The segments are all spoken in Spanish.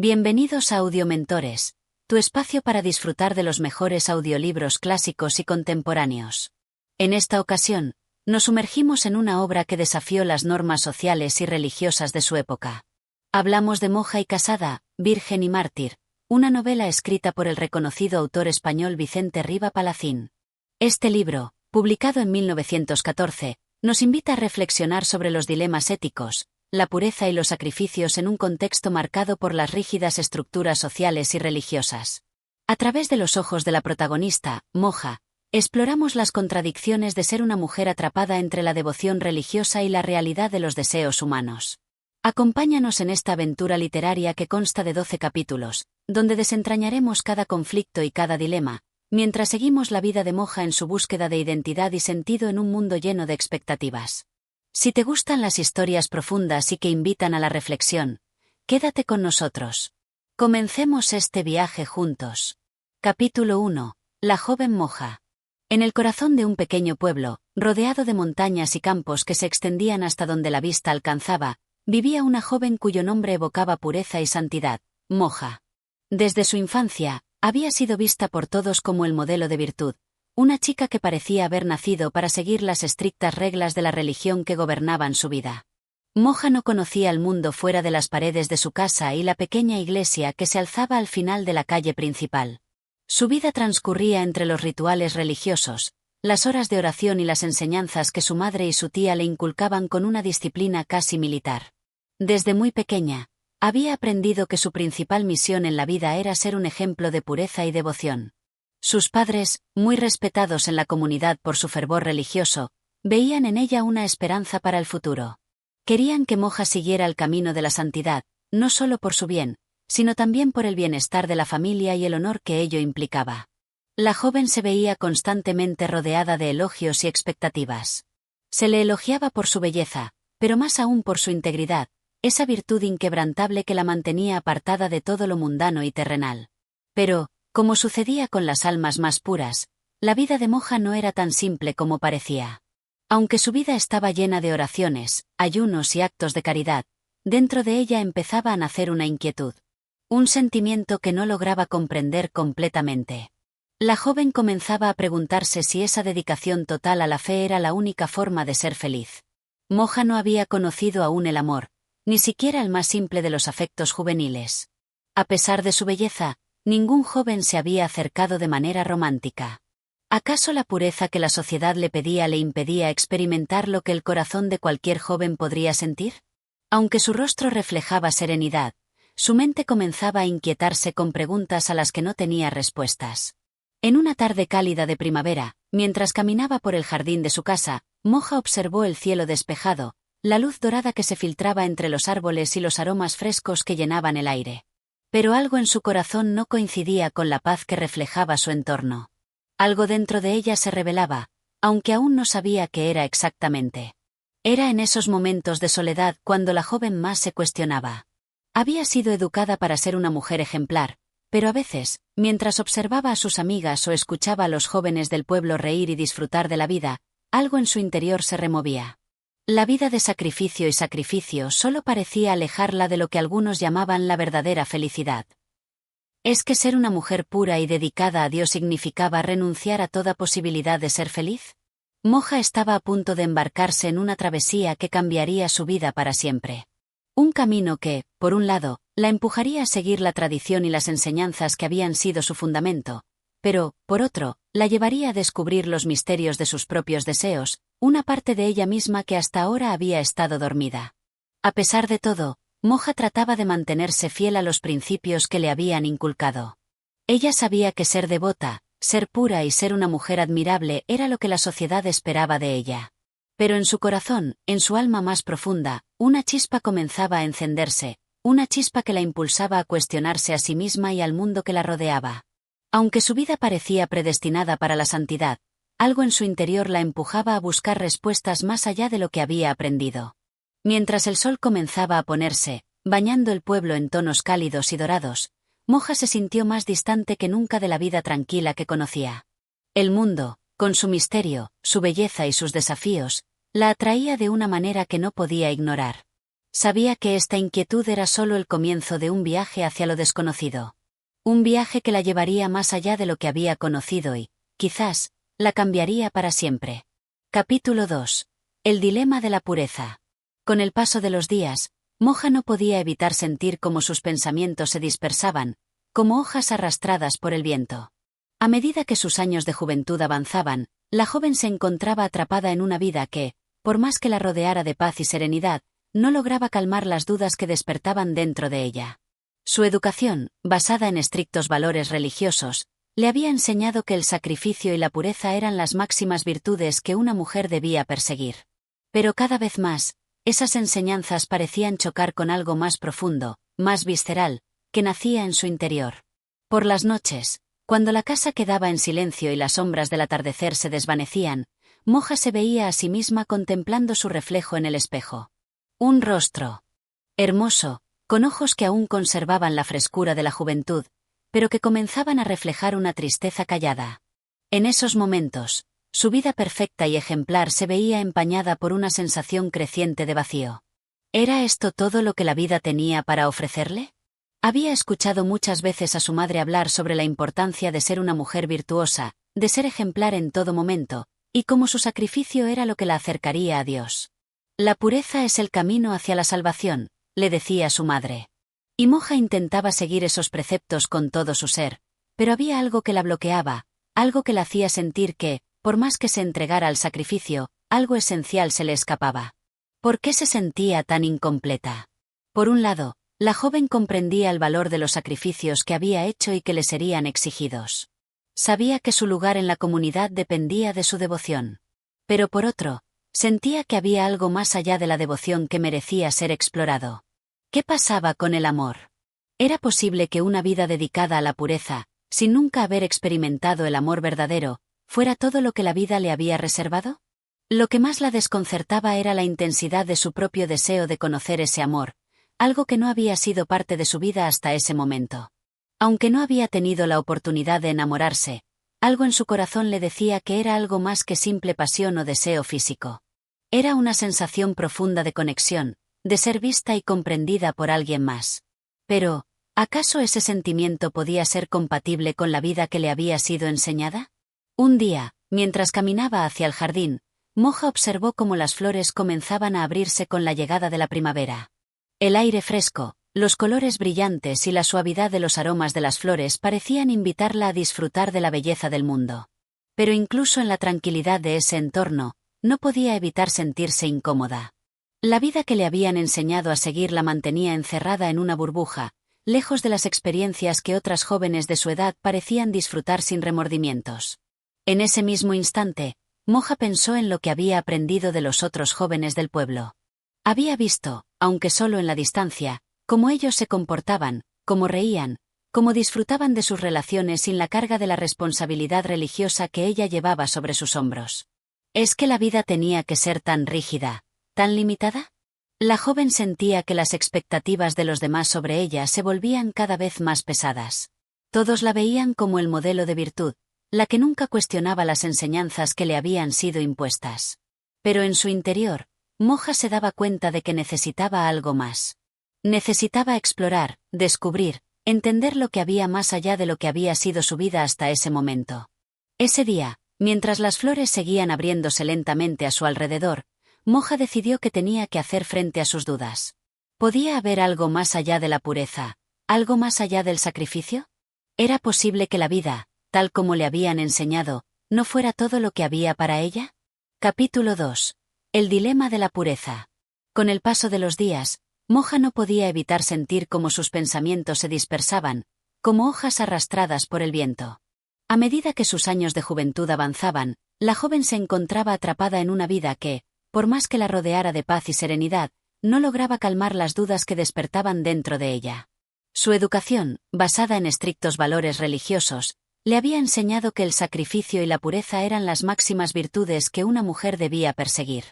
Bienvenidos a Audiomentores, tu espacio para disfrutar de los mejores audiolibros clásicos y contemporáneos. En esta ocasión, nos sumergimos en una obra que desafió las normas sociales y religiosas de su época. Hablamos de Moja y Casada, Virgen y Mártir, una novela escrita por el reconocido autor español Vicente Riva Palacín. Este libro, publicado en 1914, nos invita a reflexionar sobre los dilemas éticos, la pureza y los sacrificios en un contexto marcado por las rígidas estructuras sociales y religiosas. A través de los ojos de la protagonista, Moja, exploramos las contradicciones de ser una mujer atrapada entre la devoción religiosa y la realidad de los deseos humanos. Acompáñanos en esta aventura literaria que consta de 12 capítulos, donde desentrañaremos cada conflicto y cada dilema, mientras seguimos la vida de Moja en su búsqueda de identidad y sentido en un mundo lleno de expectativas. Si te gustan las historias profundas y que invitan a la reflexión, quédate con nosotros. Comencemos este viaje juntos. Capítulo 1. La joven Moja. En el corazón de un pequeño pueblo, rodeado de montañas y campos que se extendían hasta donde la vista alcanzaba, vivía una joven cuyo nombre evocaba pureza y santidad, Moja. Desde su infancia, había sido vista por todos como el modelo de virtud, una chica que parecía haber nacido para seguir las estrictas reglas de la religión que gobernaban su vida. Moja no conocía el mundo fuera de las paredes de su casa y la pequeña iglesia que se alzaba al final de la calle principal. Su vida transcurría entre los rituales religiosos, las horas de oración y las enseñanzas que su madre y su tía le inculcaban con una disciplina casi militar. Desde muy pequeña, había aprendido que su principal misión en la vida era ser un ejemplo de pureza y devoción. Sus padres, muy respetados en la comunidad por su fervor religioso, veían en ella una esperanza para el futuro. Querían que Moja siguiera el camino de la santidad, no solo por su bien, sino también por el bienestar de la familia y el honor que ello implicaba. La joven se veía constantemente rodeada de elogios y expectativas. Se le elogiaba por su belleza, pero más aún por su integridad, esa virtud inquebrantable que la mantenía apartada de todo lo mundano y terrenal. Pero, como sucedía con las almas más puras, la vida de Moja no era tan simple como parecía. Aunque su vida estaba llena de oraciones, ayunos y actos de caridad, dentro de ella empezaba a nacer una inquietud. Un sentimiento que no lograba comprender completamente. La joven comenzaba a preguntarse si esa dedicación total a la fe era la única forma de ser feliz. Moja no había conocido aún el amor, ni siquiera el más simple de los afectos juveniles. A pesar de su belleza, ningún joven se había acercado de manera romántica. ¿Acaso la pureza que la sociedad le pedía le impedía experimentar lo que el corazón de cualquier joven podría sentir? Aunque su rostro reflejaba serenidad, su mente comenzaba a inquietarse con preguntas a las que no tenía respuestas. En una tarde cálida de primavera, mientras caminaba por el jardín de su casa, Moja observó el cielo despejado, la luz dorada que se filtraba entre los árboles y los aromas frescos que llenaban el aire. Pero algo en su corazón no coincidía con la paz que reflejaba su entorno. Algo dentro de ella se rebelaba, aunque aún no sabía qué era exactamente. Era en esos momentos de soledad cuando la joven más se cuestionaba. Había sido educada para ser una mujer ejemplar, pero a veces, mientras observaba a sus amigas o escuchaba a los jóvenes del pueblo reír y disfrutar de la vida, algo en su interior se removía. La vida de sacrificio y sacrificio solo parecía alejarla de lo que algunos llamaban la verdadera felicidad. ¿Es que ser una mujer pura y dedicada a Dios significaba renunciar a toda posibilidad de ser feliz? Moja estaba a punto de embarcarse en una travesía que cambiaría su vida para siempre. Un camino que, por un lado, la empujaría a seguir la tradición y las enseñanzas que habían sido su fundamento, pero, por otro, la llevaría a descubrir los misterios de sus propios deseos, una parte de ella misma que hasta ahora había estado dormida. A pesar de todo, Moja trataba de mantenerse fiel a los principios que le habían inculcado. Ella sabía que ser devota, ser pura y ser una mujer admirable era lo que la sociedad esperaba de ella. Pero en su corazón, en su alma más profunda, una chispa comenzaba a encenderse, una chispa que la impulsaba a cuestionarse a sí misma y al mundo que la rodeaba. Aunque su vida parecía predestinada para la santidad, algo en su interior la empujaba a buscar respuestas más allá de lo que había aprendido. Mientras el sol comenzaba a ponerse, bañando el pueblo en tonos cálidos y dorados, Moja se sintió más distante que nunca de la vida tranquila que conocía. El mundo, con su misterio, su belleza y sus desafíos, la atraía de una manera que no podía ignorar. Sabía que esta inquietud era solo el comienzo de un viaje hacia lo desconocido. Un viaje que la llevaría más allá de lo que había conocido y, quizás, la cambiaría para siempre. Capítulo 2. El dilema de la pureza. Con el paso de los días, Moja no podía evitar sentir cómo sus pensamientos se dispersaban, como hojas arrastradas por el viento. A medida que sus años de juventud avanzaban, la joven se encontraba atrapada en una vida que, por más que la rodeara de paz y serenidad, no lograba calmar las dudas que despertaban dentro de ella. Su educación, basada en estrictos valores religiosos, le había enseñado que el sacrificio y la pureza eran las máximas virtudes que una mujer debía perseguir. Pero cada vez más, esas enseñanzas parecían chocar con algo más profundo, más visceral, que nacía en su interior. Por las noches, cuando la casa quedaba en silencio y las sombras del atardecer se desvanecían, Moja se veía a sí misma contemplando su reflejo en el espejo. Un rostro hermoso, con ojos que aún conservaban la frescura de la juventud, pero que comenzaban a reflejar una tristeza callada. En esos momentos, su vida perfecta y ejemplar se veía empañada por una sensación creciente de vacío. ¿Era esto todo lo que la vida tenía para ofrecerle? Había escuchado muchas veces a su madre hablar sobre la importancia de ser una mujer virtuosa, de ser ejemplar en todo momento, y cómo su sacrificio era lo que la acercaría a Dios. La pureza es el camino hacia la salvación, le decía su madre. Y Moja intentaba seguir esos preceptos con todo su ser, pero había algo que la bloqueaba, algo que la hacía sentir que, por más que se entregara al sacrificio, algo esencial se le escapaba. ¿Por qué se sentía tan incompleta? Por un lado, la joven comprendía el valor de los sacrificios que había hecho y que le serían exigidos. Sabía que su lugar en la comunidad dependía de su devoción. Pero por otro, sentía que había algo más allá de la devoción que merecía ser explorado. ¿Qué pasaba con el amor? ¿Era posible que una vida dedicada a la pureza, sin nunca haber experimentado el amor verdadero, fuera todo lo que la vida le había reservado? Lo que más la desconcertaba era la intensidad de su propio deseo de conocer ese amor, algo que no había sido parte de su vida hasta ese momento. Aunque no había tenido la oportunidad de enamorarse, algo en su corazón le decía que era algo más que simple pasión o deseo físico. Era una sensación profunda de conexión, de ser vista y comprendida por alguien más. Pero, ¿acaso ese sentimiento podía ser compatible con la vida que le había sido enseñada? Un día, mientras caminaba hacia el jardín, Moja observó cómo las flores comenzaban a abrirse con la llegada de la primavera. El aire fresco, los colores brillantes y la suavidad de los aromas de las flores parecían invitarla a disfrutar de la belleza del mundo. Pero incluso en la tranquilidad de ese entorno, no podía evitar sentirse incómoda. La vida que le habían enseñado a seguir la mantenía encerrada en una burbuja, lejos de las experiencias que otras jóvenes de su edad parecían disfrutar sin remordimientos. En ese mismo instante, Moja pensó en lo que había aprendido de los otros jóvenes del pueblo. Había visto, aunque solo en la distancia, cómo ellos se comportaban, cómo reían, cómo disfrutaban de sus relaciones sin la carga de la responsabilidad religiosa que ella llevaba sobre sus hombros. ¿Es que la vida tenía que ser tan rígida, tan limitada? La joven sentía que las expectativas de los demás sobre ella se volvían cada vez más pesadas. Todos la veían como el modelo de virtud, la que nunca cuestionaba las enseñanzas que le habían sido impuestas. Pero en su interior, Moja se daba cuenta de que necesitaba algo más. Necesitaba explorar, descubrir, entender lo que había más allá de lo que había sido su vida hasta ese momento. Ese día, mientras las flores seguían abriéndose lentamente a su alrededor, Moja decidió que tenía que hacer frente a sus dudas. ¿Podía haber algo más allá de la pureza, algo más allá del sacrificio? ¿Era posible que la vida, tal como le habían enseñado, no fuera todo lo que había para ella? Capítulo 2. El dilema de la pureza. Con el paso de los días, Moja no podía evitar sentir cómo sus pensamientos se dispersaban, como hojas arrastradas por el viento. A medida que sus años de juventud avanzaban, la joven se encontraba atrapada en una vida que, por más que la rodeara de paz y serenidad, no lograba calmar las dudas que despertaban dentro de ella. Su educación, basada en estrictos valores religiosos, le había enseñado que el sacrificio y la pureza eran las máximas virtudes que una mujer debía perseguir.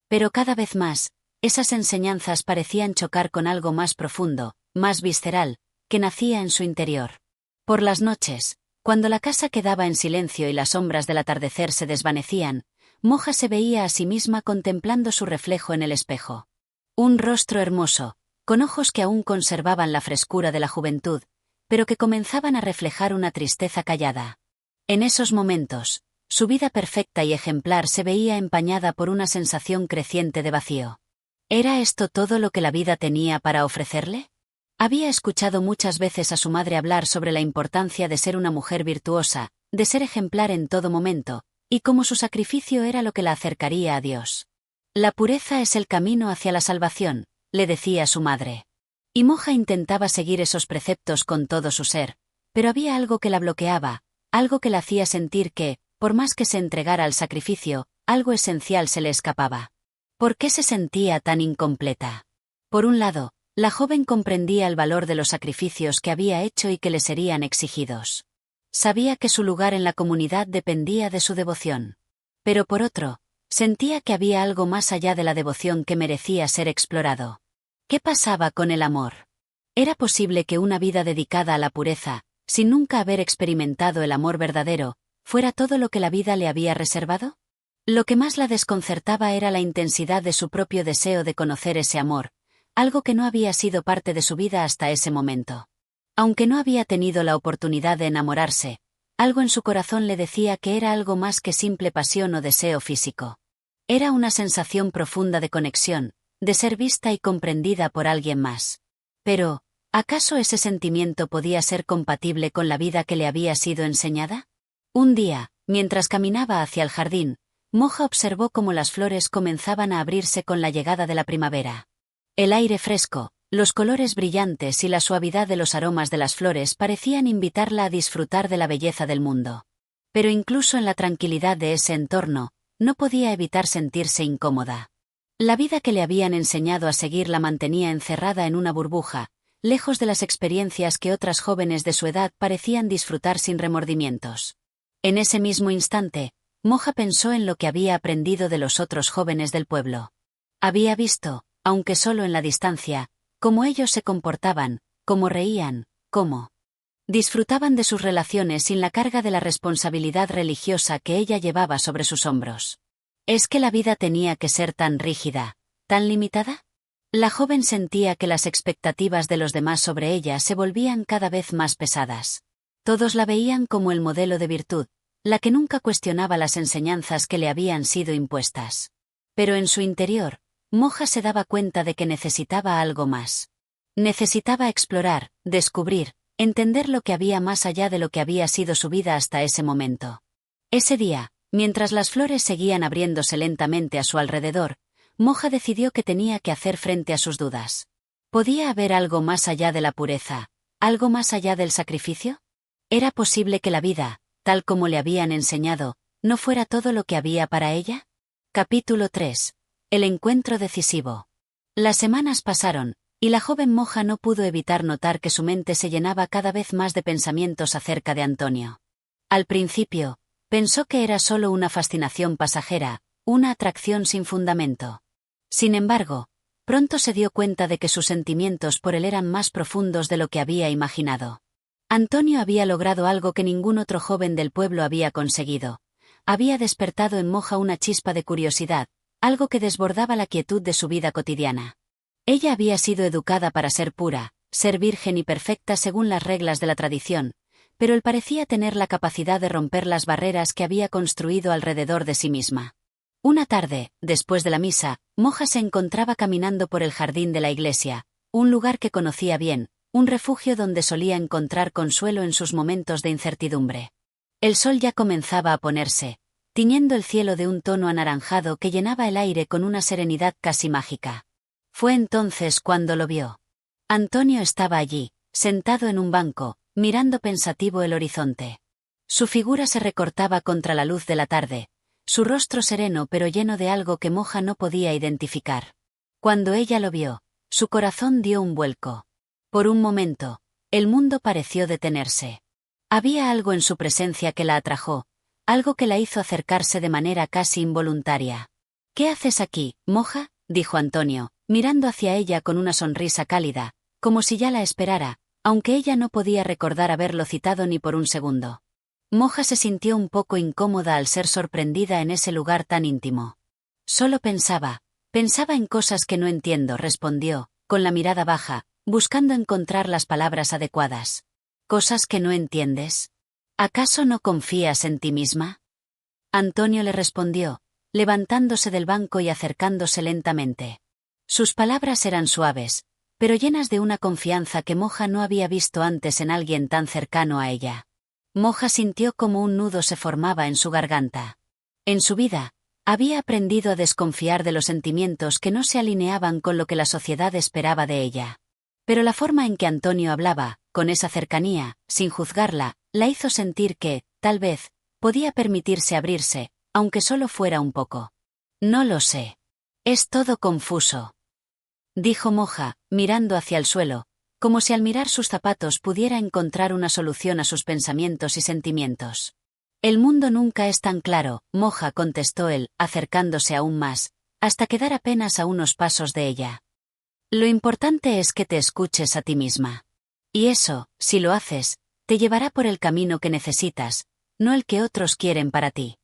Pero cada vez más, esas enseñanzas parecían chocar con algo más profundo, más visceral, que nacía en su interior. Por las noches, cuando la casa quedaba en silencio y las sombras del atardecer se desvanecían, Moja se veía a sí misma contemplando su reflejo en el espejo. Un rostro hermoso, con ojos que aún conservaban la frescura de la juventud, pero que comenzaban a reflejar una tristeza callada. En esos momentos, su vida perfecta y ejemplar se veía empañada por una sensación creciente de vacío. ¿Era esto todo lo que la vida tenía para ofrecerle? Había escuchado muchas veces a su madre hablar sobre la importancia de ser una mujer virtuosa, de ser ejemplar en todo momento, y cómo su sacrificio era lo que la acercaría a Dios. La pureza es el camino hacia la salvación, le decía su madre. Y Moja intentaba seguir esos preceptos con todo su ser, pero había algo que la bloqueaba, algo que la hacía sentir que, por más que se entregara al sacrificio, algo esencial se le escapaba. ¿Por qué se sentía tan incompleta? Por un lado, la joven comprendía el valor de los sacrificios que había hecho y que le serían exigidos. Sabía que su lugar en la comunidad dependía de su devoción. Pero por otro, sentía que había algo más allá de la devoción que merecía ser explorado. ¿Qué pasaba con el amor? ¿Era posible que una vida dedicada a la pureza, sin nunca haber experimentado el amor verdadero, fuera todo lo que la vida le había reservado? Lo que más la desconcertaba era la intensidad de su propio deseo de conocer ese amor, algo que no había sido parte de su vida hasta ese momento. Aunque no había tenido la oportunidad de enamorarse, algo en su corazón le decía que era algo más que simple pasión o deseo físico. Era una sensación profunda de conexión, de ser vista y comprendida por alguien más. Pero, ¿acaso ese sentimiento podía ser compatible con la vida que le había sido enseñada? Un día, mientras caminaba hacia el jardín, Moja observó cómo las flores comenzaban a abrirse con la llegada de la primavera. El aire fresco, los colores brillantes y la suavidad de los aromas de las flores parecían invitarla a disfrutar de la belleza del mundo. Pero incluso en la tranquilidad de ese entorno, no podía evitar sentirse incómoda. La vida que le habían enseñado a seguir la mantenía encerrada en una burbuja, lejos de las experiencias que otras jóvenes de su edad parecían disfrutar sin remordimientos. En ese mismo instante, Moja pensó en lo que había aprendido de los otros jóvenes del pueblo. Había visto, aunque solo en la distancia, cómo ellos se comportaban, cómo reían, cómo disfrutaban de sus relaciones sin la carga de la responsabilidad religiosa que ella llevaba sobre sus hombros. ¿Es que la vida tenía que ser tan rígida, tan limitada? La joven sentía que las expectativas de los demás sobre ella se volvían cada vez más pesadas. Todos la veían como el modelo de virtud, la que nunca cuestionaba las enseñanzas que le habían sido impuestas. Pero en su interior, Moja se daba cuenta de que necesitaba algo más. Necesitaba explorar, descubrir, entender lo que había más allá de lo que había sido su vida hasta ese momento. Ese día, mientras las flores seguían abriéndose lentamente a su alrededor, Moja decidió que tenía que hacer frente a sus dudas. ¿Podía haber algo más allá de la pureza, algo más allá del sacrificio? ¿Era posible que la vida, tal como le habían enseñado, no fuera todo lo que había para ella? Capítulo 3. El encuentro decisivo. Las semanas pasaron, y la joven Moja no pudo evitar notar que su mente se llenaba cada vez más de pensamientos acerca de Antonio. Al principio, pensó que era solo una fascinación pasajera, una atracción sin fundamento. Sin embargo, pronto se dio cuenta de que sus sentimientos por él eran más profundos de lo que había imaginado. Antonio había logrado algo que ningún otro joven del pueblo había conseguido. Había despertado en Moja una chispa de curiosidad, algo que desbordaba la quietud de su vida cotidiana. Ella había sido educada para ser pura, ser virgen y perfecta según las reglas de la tradición, pero él parecía tener la capacidad de romper las barreras que había construido alrededor de sí misma. Una tarde, después de la misa, Moja se encontraba caminando por el jardín de la iglesia, un lugar que conocía bien, un refugio donde solía encontrar consuelo en sus momentos de incertidumbre. El sol ya comenzaba a ponerse, tiñendo el cielo de un tono anaranjado que llenaba el aire con una serenidad casi mágica. Fue entonces cuando lo vio. Antonio estaba allí, sentado en un banco, mirando pensativo el horizonte. Su figura se recortaba contra la luz de la tarde, su rostro sereno pero lleno de algo que Moja no podía identificar. Cuando ella lo vio, su corazón dio un vuelco. Por un momento, el mundo pareció detenerse. Había algo en su presencia que la atrajo, algo que la hizo acercarse de manera casi involuntaria. «¿Qué haces aquí, Moja?», dijo Antonio, mirando hacia ella con una sonrisa cálida, como si ya la esperara, aunque ella no podía recordar haberlo citado ni por un segundo. Moja se sintió un poco incómoda al ser sorprendida en ese lugar tan íntimo. Solo pensaba Pensaba en cosas que no entiendo, respondió, con la mirada baja, buscando encontrar las palabras adecuadas. ¿Cosas que no entiendes? ¿Acaso no confías en ti misma? Antonio le respondió, levantándose del banco y acercándose lentamente. Sus palabras eran suaves, pero llenas de una confianza que Moja no había visto antes en alguien tan cercano a ella. Moja sintió como un nudo se formaba en su garganta. En su vida, había aprendido a desconfiar de los sentimientos que no se alineaban con lo que la sociedad esperaba de ella. Pero la forma en que Antonio hablaba, con esa cercanía, sin juzgarla, la hizo sentir que, tal vez, podía permitirse abrirse, aunque solo fuera un poco. No lo sé. Es todo confuso, dijo Moja, mirando hacia el suelo, como si al mirar sus zapatos pudiera encontrar una solución a sus pensamientos y sentimientos. El mundo nunca es tan claro, Moja, contestó él, acercándose aún más, hasta quedar apenas a unos pasos de ella. Lo importante es que te escuches a ti misma. Y eso, si lo haces, te llevará por el camino que necesitas, no el que otros quieren para ti.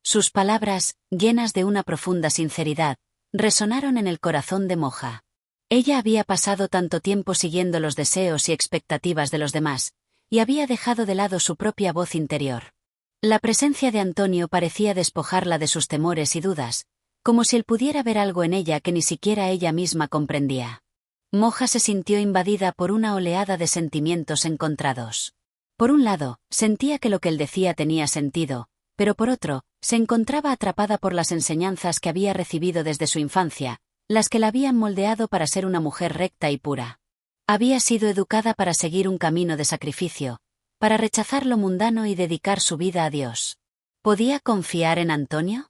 Sus palabras, llenas de una profunda sinceridad, resonaron en el corazón de Moja. Ella había pasado tanto tiempo siguiendo los deseos y expectativas de los demás, y había dejado de lado su propia voz interior. La presencia de Antonio parecía despojarla de sus temores y dudas, como si él pudiera ver algo en ella que ni siquiera ella misma comprendía. Moja se sintió invadida por una oleada de sentimientos encontrados. Por un lado, sentía que lo que él decía tenía sentido, pero por otro, se encontraba atrapada por las enseñanzas que había recibido desde su infancia, las que la habían moldeado para ser una mujer recta y pura. Había sido educada para seguir un camino de sacrificio, para rechazar lo mundano y dedicar su vida a Dios. ¿Podía confiar en Antonio?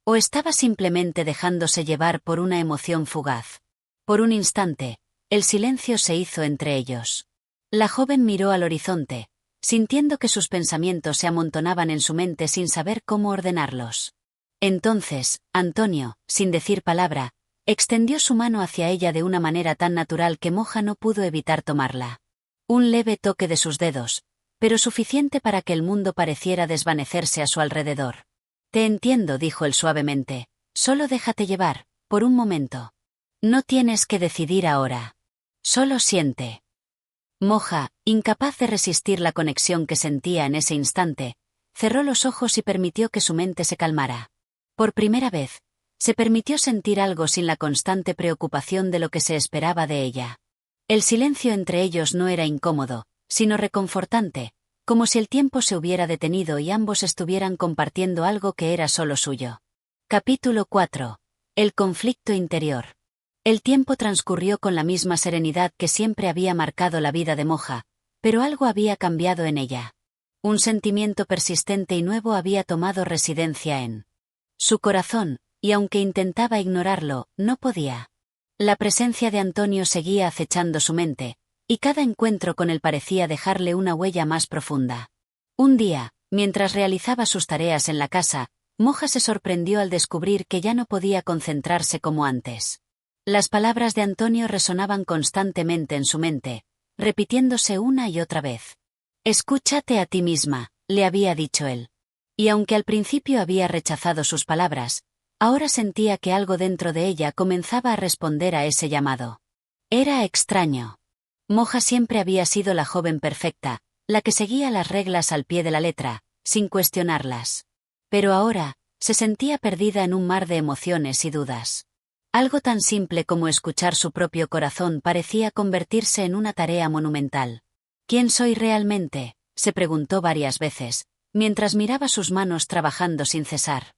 ¿O estaba simplemente dejándose llevar por una emoción fugaz? Por un instante, el silencio se hizo entre ellos. La joven miró al horizonte, sintiendo que sus pensamientos se amontonaban en su mente sin saber cómo ordenarlos. Entonces, Antonio, sin decir palabra, extendió su mano hacia ella de una manera tan natural que Moja no pudo evitar tomarla. Un leve toque de sus dedos, pero suficiente para que el mundo pareciera desvanecerse a su alrededor. Te entiendo, dijo él suavemente, solo déjate llevar, por un momento. No tienes que decidir ahora. Solo siente. Moja, incapaz de resistir la conexión que sentía en ese instante, cerró los ojos y permitió que su mente se calmara. Por primera vez, se permitió sentir algo sin la constante preocupación de lo que se esperaba de ella. El silencio entre ellos no era incómodo, sino reconfortante, como si el tiempo se hubiera detenido y ambos estuvieran compartiendo algo que era solo suyo. Capítulo 4. El conflicto interior. El tiempo transcurrió con la misma serenidad que siempre había marcado la vida de Moja, pero algo había cambiado en ella. Un sentimiento persistente y nuevo había tomado residencia en su corazón, y aunque intentaba ignorarlo, no podía. La presencia de Antonio seguía acechando su mente, y cada encuentro con él parecía dejarle una huella más profunda. Un día, mientras realizaba sus tareas en la casa, Moja se sorprendió al descubrir que ya no podía concentrarse como antes. Las palabras de Antonio resonaban constantemente en su mente, repitiéndose una y otra vez. Escúchate a ti misma, le había dicho él. Y aunque al principio había rechazado sus palabras, ahora sentía que algo dentro de ella comenzaba a responder a ese llamado. Era extraño. Moja siempre había sido la joven perfecta, la que seguía las reglas al pie de la letra, sin cuestionarlas. Pero ahora, se sentía perdida en un mar de emociones y dudas. Algo tan simple como escuchar su propio corazón parecía convertirse en una tarea monumental. ¿Quién soy realmente?, se preguntó varias veces, mientras miraba sus manos trabajando sin cesar.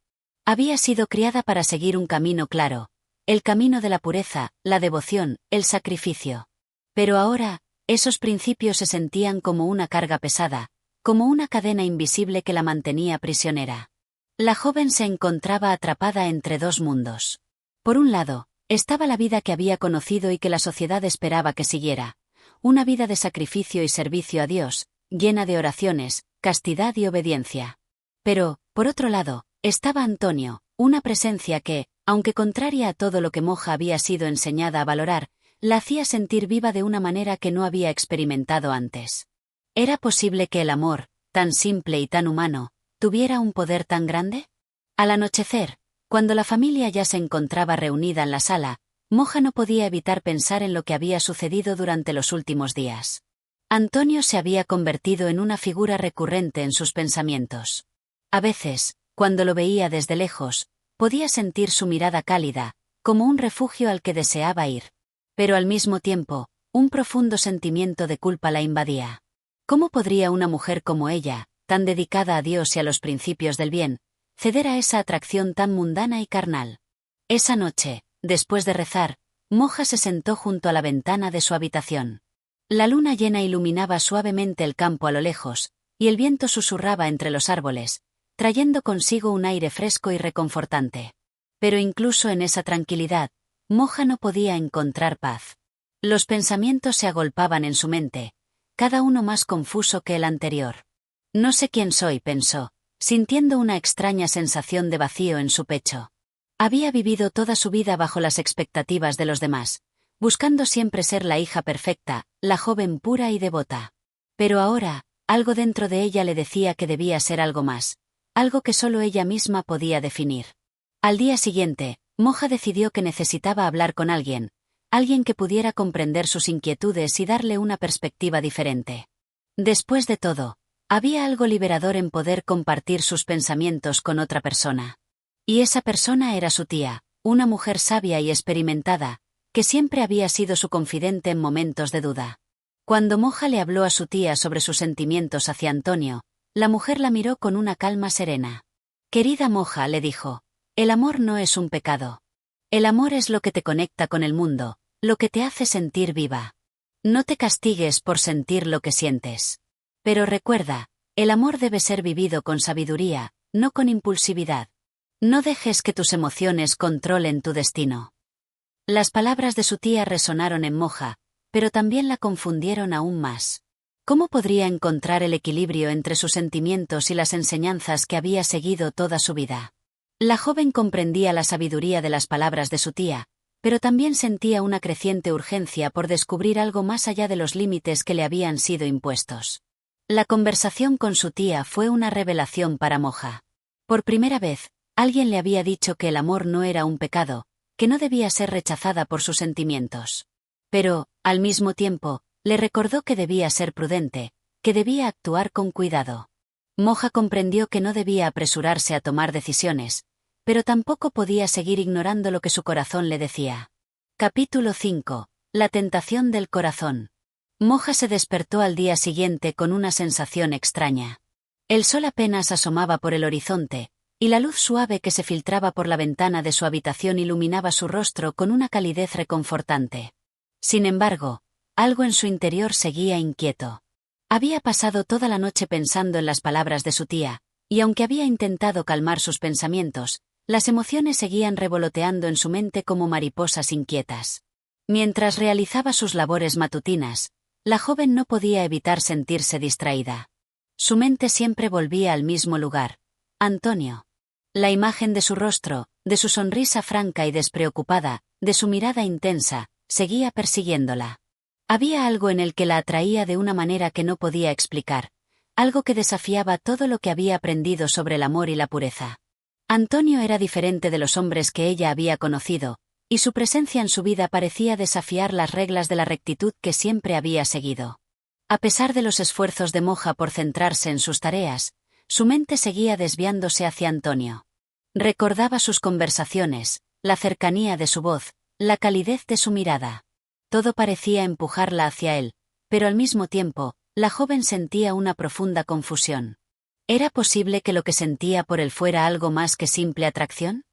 Había sido criada para seguir un camino claro, el camino de la pureza, la devoción, el sacrificio. Pero ahora, esos principios se sentían como una carga pesada, como una cadena invisible que la mantenía prisionera. La joven se encontraba atrapada entre dos mundos. Por un lado, estaba la vida que había conocido y que la sociedad esperaba que siguiera, una vida de sacrificio y servicio a Dios, llena de oraciones, castidad y obediencia. Pero, por otro lado, estaba Antonio, una presencia que, aunque contraria a todo lo que Moja había sido enseñada a valorar, la hacía sentir viva de una manera que no había experimentado antes. ¿Era posible que el amor, tan simple y tan humano, tuviera un poder tan grande? Al anochecer, Cuando la familia ya se encontraba reunida en la sala, Moja no podía evitar pensar en lo que había sucedido durante los últimos días. Antonio se había convertido en una figura recurrente en sus pensamientos. A veces, cuando lo veía desde lejos, podía sentir su mirada cálida, como un refugio al que deseaba ir. Pero al mismo tiempo, un profundo sentimiento de culpa la invadía. ¿Cómo podría una mujer como ella, tan dedicada a Dios y a los principios del bien, ceder a esa atracción tan mundana y carnal? Esa noche, después de rezar, Moja se sentó junto a la ventana de su habitación. La luna llena iluminaba suavemente el campo a lo lejos, y el viento susurraba entre los árboles, trayendo consigo un aire fresco y reconfortante. Pero incluso en esa tranquilidad, Moja no podía encontrar paz. Los pensamientos se agolpaban en su mente, cada uno más confuso que el anterior. No sé quién soy, pensó, sintiendo una extraña sensación de vacío en su pecho. Había vivido toda su vida bajo las expectativas de los demás, buscando siempre ser la hija perfecta, la joven pura y devota. Pero ahora, algo dentro de ella le decía que debía ser algo más, algo que solo ella misma podía definir. Al día siguiente, Moja decidió que necesitaba hablar con alguien que pudiera comprender sus inquietudes y darle una perspectiva diferente. Después de todo, había algo liberador en poder compartir sus pensamientos con otra persona. Y esa persona era su tía, una mujer sabia y experimentada, que siempre había sido su confidente en momentos de duda. Cuando Moja le habló a su tía sobre sus sentimientos hacia Antonio, la mujer la miró con una calma serena. «Querida Moja», le dijo, «el amor no es un pecado. El amor es lo que te conecta con el mundo, lo que te hace sentir viva. No te castigues por sentir lo que sientes. Pero recuerda, el amor debe ser vivido con sabiduría, no con impulsividad. No dejes que tus emociones controlen tu destino». Las palabras de su tía resonaron en Moja, pero también la confundieron aún más. ¿Cómo podría encontrar el equilibrio entre sus sentimientos y las enseñanzas que había seguido toda su vida? La joven comprendía la sabiduría de las palabras de su tía, pero también sentía una creciente urgencia por descubrir algo más allá de los límites que le habían sido impuestos. La conversación con su tía fue una revelación para Moja. Por primera vez, alguien le había dicho que el amor no era un pecado, que no debía ser rechazada por sus sentimientos. Pero, al mismo tiempo, le recordó que debía ser prudente, que debía actuar con cuidado. Moja comprendió que no debía apresurarse a tomar decisiones, pero tampoco podía seguir ignorando lo que su corazón le decía. Capítulo 5. La tentación del corazón. Moja se despertó al día siguiente con una sensación extraña. El sol apenas asomaba por el horizonte, y la luz suave que se filtraba por la ventana de su habitación iluminaba su rostro con una calidez reconfortante. Sin embargo, algo en su interior seguía inquieto. Había pasado toda la noche pensando en las palabras de su tía, y aunque había intentado calmar sus pensamientos, las emociones seguían revoloteando en su mente como mariposas inquietas. Mientras realizaba sus labores matutinas, la joven no podía evitar sentirse distraída. Su mente siempre volvía al mismo lugar: Antonio. La imagen de su rostro, de su sonrisa franca y despreocupada, de su mirada intensa, seguía persiguiéndola. Había algo en él que la atraía de una manera que no podía explicar, algo que desafiaba todo lo que había aprendido sobre el amor y la pureza. Antonio era diferente de los hombres que ella había conocido, y su presencia en su vida parecía desafiar las reglas de la rectitud que siempre había seguido. A pesar de los esfuerzos de Moja por centrarse en sus tareas, su mente seguía desviándose hacia Antonio. Recordaba sus conversaciones, la cercanía de su voz, la calidez de su mirada. Todo parecía empujarla hacia él, pero al mismo tiempo, la joven sentía una profunda confusión. ¿Era posible que lo que sentía por él fuera algo más que simple atracción?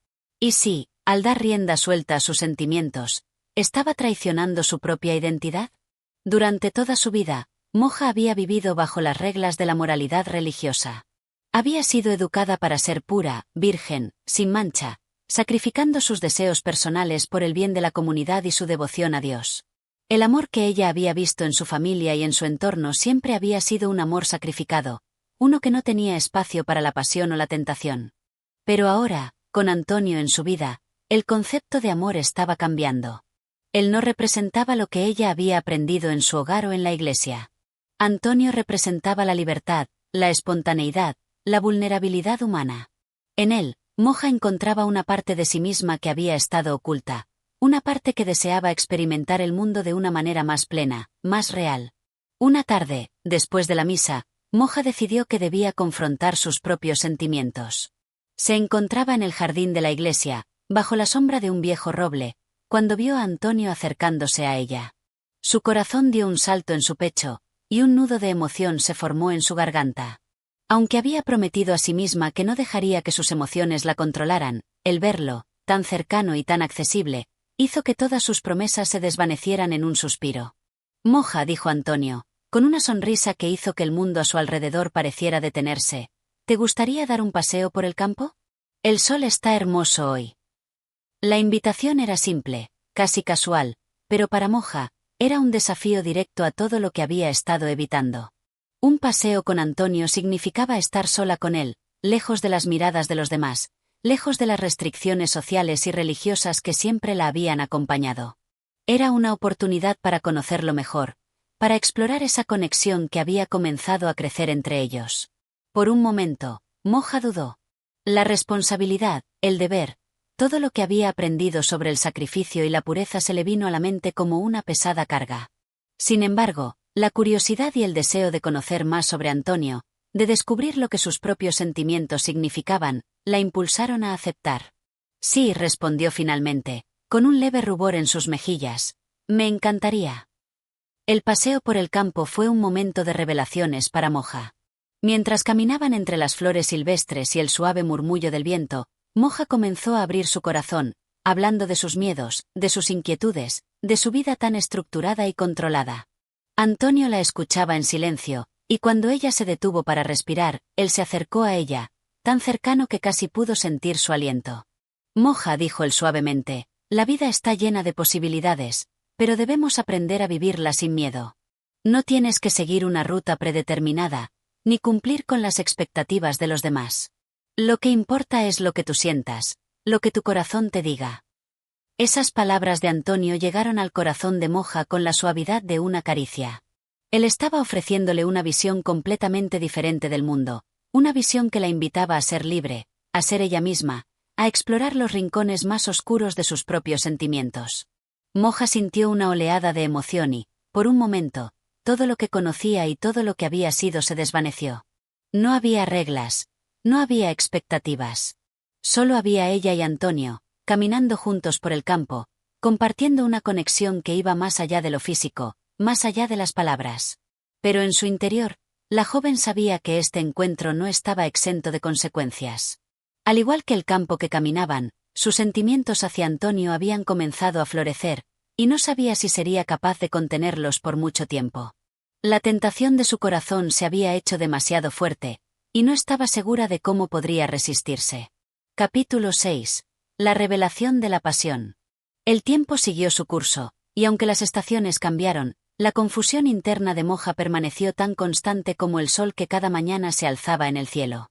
¿Y si, al dar rienda suelta a sus sentimientos, estaba traicionando su propia identidad? Durante toda su vida, Moja había vivido bajo las reglas de la moralidad religiosa. Había sido educada para ser pura, virgen, sin mancha, sacrificando sus deseos personales por el bien de la comunidad y su devoción a Dios. El amor que ella había visto en su familia y en su entorno siempre había sido un amor sacrificado, uno que no tenía espacio para la pasión o la tentación. Pero ahora, con Antonio en su vida, el concepto de amor estaba cambiando. Él no representaba lo que ella había aprendido en su hogar o en la iglesia. Antonio representaba la libertad, la espontaneidad, la vulnerabilidad humana. En él, Moja encontraba una parte de sí misma que había estado oculta, una parte que deseaba experimentar el mundo de una manera más plena, más real. Una tarde, después de la misa, Moja decidió que debía confrontar sus propios sentimientos. Se encontraba en el jardín de la iglesia, bajo la sombra de un viejo roble, cuando vio a Antonio acercándose a ella. Su corazón dio un salto en su pecho, y un nudo de emoción se formó en su garganta. Aunque había prometido a sí misma que no dejaría que sus emociones la controlaran, el verlo, tan cercano y tan accesible, hizo que todas sus promesas se desvanecieran en un suspiro. Moja, dijo Antonio, con una sonrisa que hizo que el mundo a su alrededor pareciera detenerse, ¿te gustaría dar un paseo por el campo? El sol está hermoso hoy. La invitación era simple, casi casual, pero para Moja, era un desafío directo a todo lo que había estado evitando. Un paseo con Antonio significaba estar sola con él, lejos de las miradas de los demás, lejos de las restricciones sociales y religiosas que siempre la habían acompañado. Era una oportunidad para conocerlo mejor, para explorar esa conexión que había comenzado a crecer entre ellos. Por un momento, Moja dudó. La responsabilidad, el deber, todo lo que había aprendido sobre el sacrificio y la pureza se le vino a la mente como una pesada carga. Sin embargo, la curiosidad y el deseo de conocer más sobre Antonio, de descubrir lo que sus propios sentimientos significaban, la impulsaron a aceptar. Sí, respondió finalmente, con un leve rubor en sus mejillas. Me encantaría. El paseo por el campo fue un momento de revelaciones para Moja. Mientras caminaban entre las flores silvestres y el suave murmullo del viento, Moja comenzó a abrir su corazón, hablando de sus miedos, de sus inquietudes, de su vida tan estructurada y controlada. Antonio la escuchaba en silencio, y cuando ella se detuvo para respirar, él se acercó a ella, tan cercano que casi pudo sentir su aliento. Moja, dijo él suavemente, la vida está llena de posibilidades, pero debemos aprender a vivirla sin miedo. No tienes que seguir una ruta predeterminada, ni cumplir con las expectativas de los demás. Lo que importa es lo que tú sientas, lo que tu corazón te diga. Esas palabras de Antonio llegaron al corazón de Moja con la suavidad de una caricia. Él estaba ofreciéndole una visión completamente diferente del mundo, una visión que la invitaba a ser libre, a ser ella misma, a explorar los rincones más oscuros de sus propios sentimientos. Moja sintió una oleada de emoción y, por un momento, todo lo que conocía y todo lo que había sido se desvaneció. No había reglas, no había expectativas. Solo había ella y Antonio, caminando juntos por el campo, compartiendo una conexión que iba más allá de lo físico, más allá de las palabras. Pero en su interior, la joven sabía que este encuentro no estaba exento de consecuencias. Al igual que el campo que caminaban, sus sentimientos hacia Antonio habían comenzado a florecer, y no sabía si sería capaz de contenerlos por mucho tiempo. La tentación de su corazón se había hecho demasiado fuerte, y no estaba segura de cómo podría resistirse. Capítulo 6. La revelación de la pasión. El tiempo siguió su curso, y aunque las estaciones cambiaron, la confusión interna de Moja permaneció tan constante como el sol que cada mañana se alzaba en el cielo.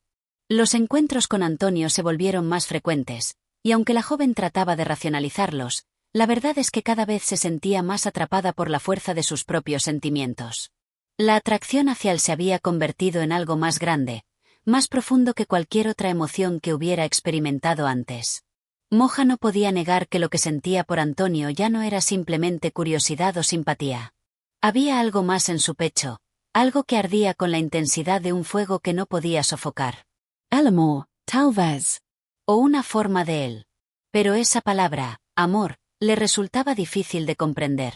Los encuentros con Antonio se volvieron más frecuentes, y aunque la joven trataba de racionalizarlos, la verdad es que cada vez se sentía más atrapada por la fuerza de sus propios sentimientos. La atracción hacia él se había convertido en algo más grande, más profundo que cualquier otra emoción que hubiera experimentado antes. Moja no podía negar que lo que sentía por Antonio ya no era simplemente curiosidad o simpatía. Había algo más en su pecho, algo que ardía con la intensidad de un fuego que no podía sofocar. El amor, tal vez. O una forma de él. Pero esa palabra, amor, le resultaba difícil de comprender.